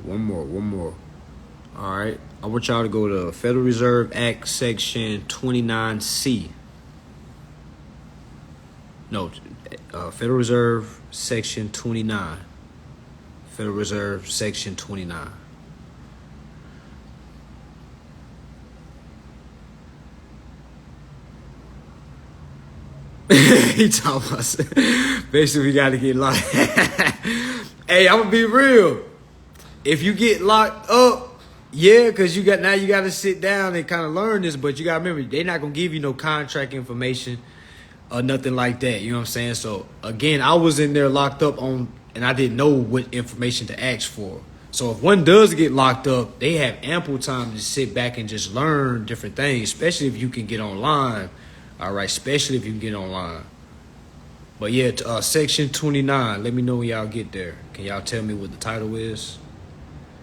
One more. All right. I want y'all to go to Federal Reserve Act Section 29C. No, Federal Reserve Section 29. Federal Reserve Section 29. He talking about basically we gotta get locked. Hey, I'm gonna be real. If you get locked up, yeah, because you got to sit down and kind of learn this, but you gotta remember they're not gonna give you no contract information or nothing like that. You know what I'm saying? So again, I was in there locked up on, and I didn't know what information to ask for. So if one does get locked up, they have ample time to sit back and just learn different things, especially if you can get online. All right, especially if you can get online. But yeah, Section 29, let me know when y'all get there. Can y'all tell me what the title is?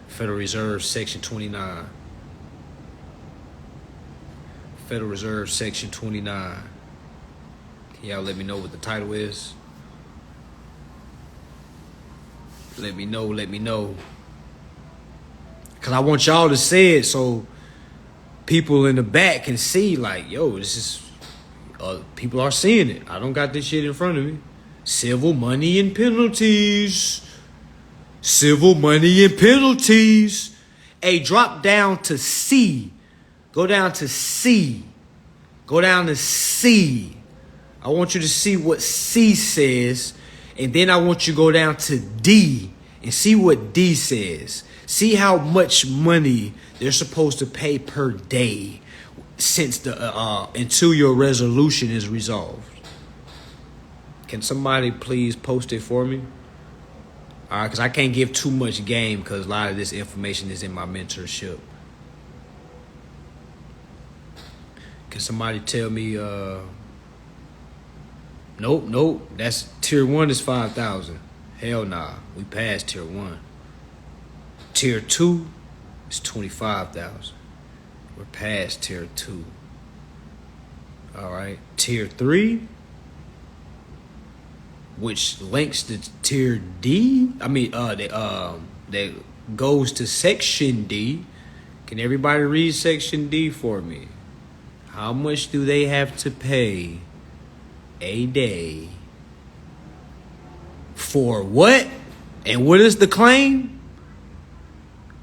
Federal Reserve, Section 29. Federal Reserve, Section 29. Can y'all let me know what the title is? Let me know. Because I want y'all to say it so people in the back can see, like, yo, this is... people are seeing it. I don't got this shit in front of me. Civil money and penalties. Civil money and penalties. Hey, drop down to C. Go down to C. Go down to C. I want you to see what C says. And then I want you to go down to D and see what D says. See how much money they're supposed to pay per day since the until your resolution is resolved. Can somebody please post it for me? All right, because I can't give too much game because a lot of this information is in my mentorship. Can somebody tell me? Nope. That's tier 1 is 5,000. Hell nah, we passed tier 1. Tier 2 is 25,000. We're past tier 2. All right. Tier 3, which links to tier D. That goes to section D. Can everybody read section D for me? How much do they have to pay a day? For what? And what is the claim?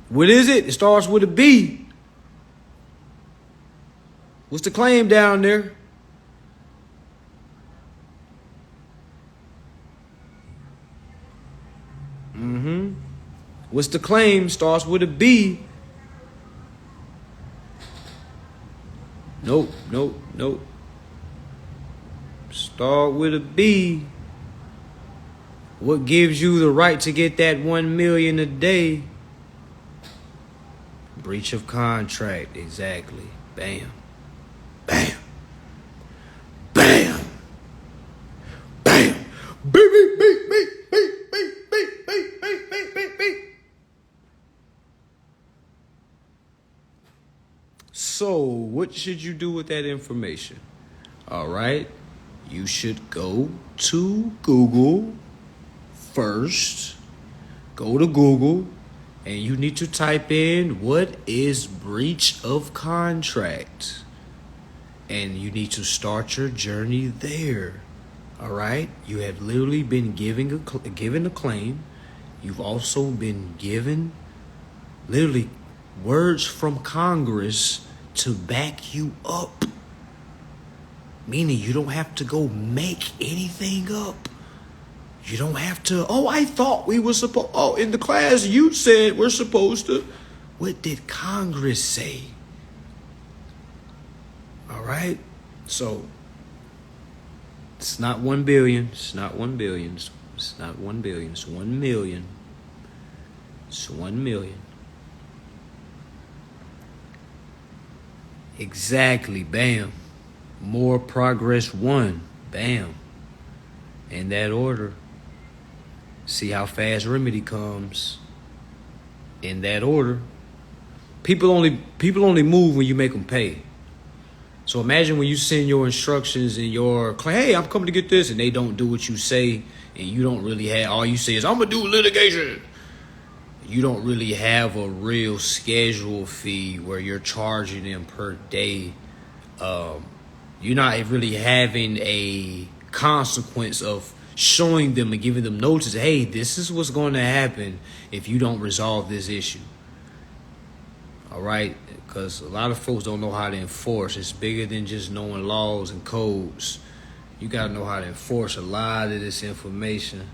What is it? It starts with a B. What's the claim down there? What's the claim? Starts with a B. Nope. Start with a B. What gives you the right to get that 1 million a day? Breach of contract, exactly. Bam. Bam. Bam. Bam. Beep, beep, beep, beep, beep, beep, beep, beep, beep, beep, beep, beep. So, what should you do with that information? All right. You should go to Google first. Go to Google. And you need to type in what is breach of contract. And you need to start your journey there. All right? You have literally been given a claim. You've also been given literally words from Congress to back you up. Meaning you don't have to go make anything up. You don't have to, I thought we were supposed, in the class you said we're supposed to. What did Congress say? All right? So, it's not 1 billion. It's not 1 billion. It's not 1 billion. It's 1 million. It's 1 million. Exactly. Bam. More progress 1. Bam. In that order. See how fast remedy comes. In that order. People only move when you make them pay. So imagine when you send your instructions and your claim, hey, I'm coming to get this, and they don't do what you say, and you don't really have, all you say is, I'm going to do litigation. You don't really have a real schedule fee where you're charging them per day. You're not really having a consequence of showing them and giving them notice, hey, this is what's going to happen if you don't resolve this issue. All right? Because a lot of folks don't know how to enforce. It's bigger than just knowing laws and codes. You gotta know how to enforce a lot of this information.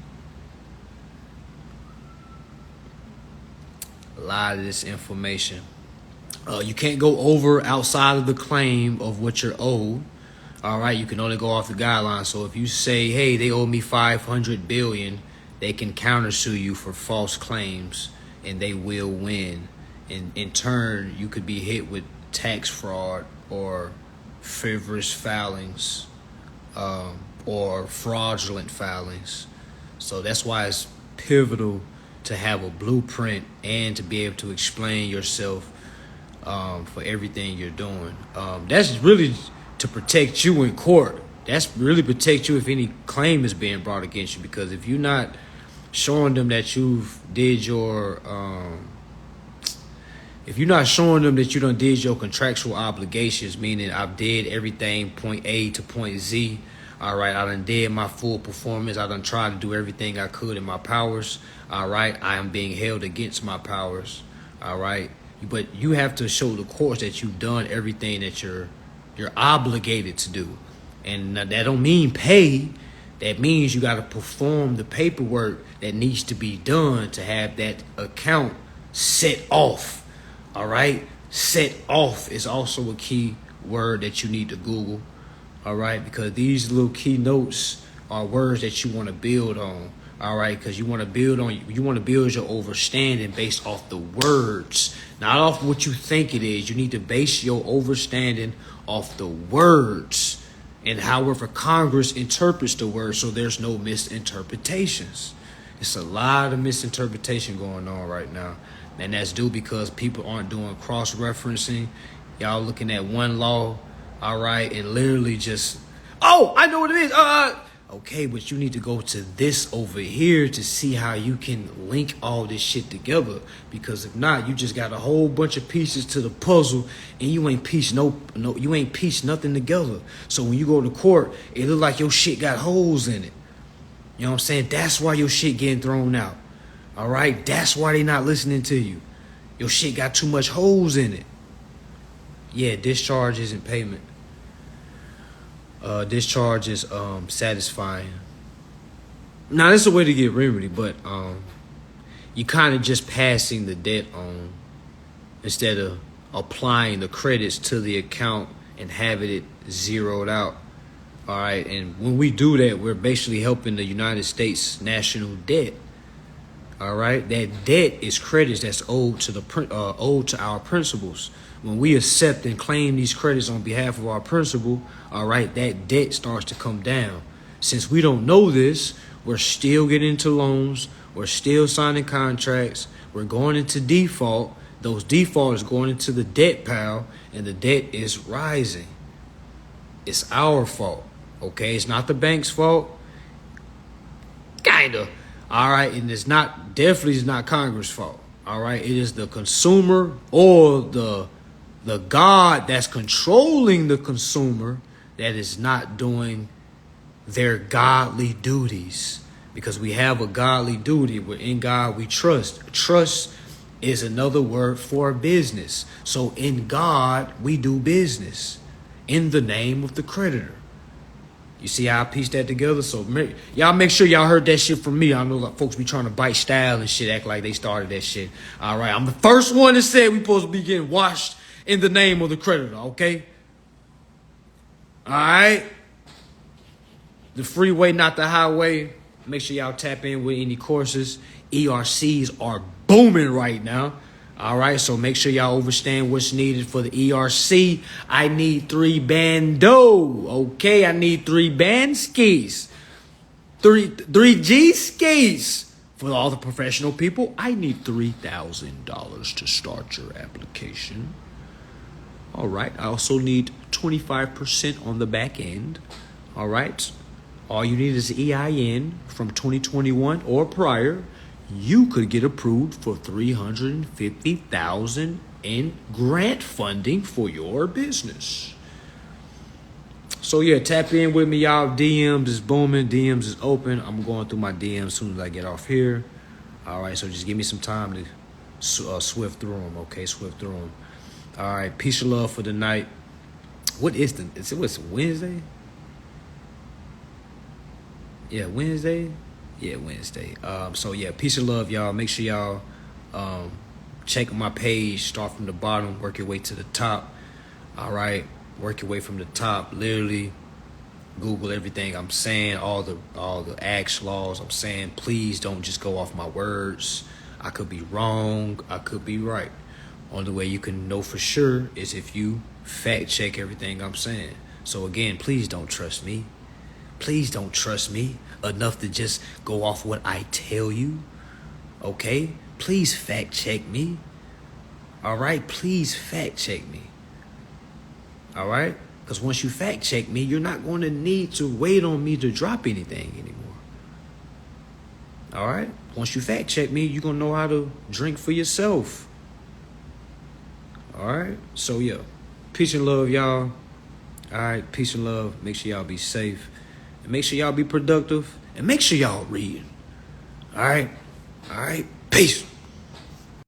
A lot of this information. You can't go over outside of the claim of what you're owed. All right, you can only go off the guidelines. So if you say, hey, they owe me $500 billion, they can countersue you for false claims, and they will win. And in turn, you could be hit with tax fraud or frivolous filings, or fraudulent filings. So that's why it's pivotal to have a blueprint and to be able to explain yourself for everything you're doing. That's really to protect you in court. That's really protect you if any claim is being brought against you. Because if you're not showing them that you've did your if you're not showing them that you done did your contractual obligations, meaning I did everything point A to point Z, all right, I done did my full performance, I done tried to do everything I could in my powers, all right, I am being held against my powers, all right, but you have to show the courts that you've done everything that you're obligated to do. And that don't mean pay. That means you got to perform the paperwork that needs to be done to have that account set off. All right? Set off is also a key word that you need to Google. All right? Because these little key notes are words that you want to build on. All right? Because you want to build your understanding based off the words, not off what you think it is. You need to base your understanding off the words and however Congress interprets the word, so there's no misinterpretations. It's a lot of misinterpretation going on right now. And that's due because people aren't doing cross-referencing. Y'all looking at one law, all right, and literally just, oh, I know what it is. Okay, but you need to go to this over here to see how you can link all this shit together. Because if not, you just got a whole bunch of pieces to the puzzle, and you ain't pieced nothing together. So when you go to court, it look like your shit got holes in it. You know what I'm saying? That's why your shit getting thrown out. All right? That's why they not listening to you. Your shit got too much holes in it. Yeah, discharge isn't payment. Discharge is satisfying. Now, this is a way to get remedy, but you kind of just passing the debt on instead of applying the credits to the account and having it zeroed out. All right, and when we do that, we're basically helping the United States national debt. All right, that debt is credits that's owed to our principals. When we accept and claim these credits on behalf of our principal, all right, that debt starts to come down. Since we don't know this, we're still getting into loans. We're still signing contracts. We're going into default. Those defaults going into the debt pile, and the debt is rising. It's our fault, okay? It's not the bank's fault. Kinda. All right, and it's definitely not Congress' fault. All right, it is the consumer or the God that's controlling the consumer that is not doing their godly duties. Because we have a godly duty. We're in God we trust. Trust is another word for business. So in God we do business in the name of the creditor. You see how I pieced that together? So y'all make sure y'all heard that shit from me. I know like, folks be trying to bite style and shit, act like they started that shit. All right, I'm the first one that said we supposed to be getting washed in the name of the creditor, okay? All right? The freeway, not the highway. Make sure y'all tap in with any courses. ERCs are booming right now. All right, so make sure y'all understand what's needed for the ERC. I need 3 bando, okay? I need 3 band skis, 3 G skis. For all the professional people, I need $3,000 to start your application. All right, I also need 25% on the back end. All right, all you need is EIN from 2021 or prior. You could get approved for $350,000 in grant funding for your business. So yeah, tap in with me, y'all. DMs is booming. DMs is open. I'm going through my DMs as soon as I get off here. All right, so just give me some time to swift through them. Okay, swift through them. All right, peace and love for the night. What's Wednesday? Yeah, Wednesday. Yeah, Wednesday. So yeah, peace and love, y'all. Make sure y'all check my page. Start from the bottom, work your way to the top. All right, work your way from the top. Literally, Google everything I'm saying, all the act laws I'm saying. Please don't just go off my words. I could be wrong. I could be right. Only way you can know for sure is if you fact check everything I'm saying. So again, please don't trust me. Please don't trust me enough to just go off what I tell you. Okay? Please fact check me. All right? Please fact check me. All right? Because once you fact check me, you're not going to need to wait on me to drop anything anymore. All right? Once you fact check me, you're going to know how to drink for yourself. All right? So, yeah. Peace and love, y'all. All right? Peace and love. Make sure y'all be safe. And make sure y'all be productive. And make sure y'all read. All right? All right? Peace.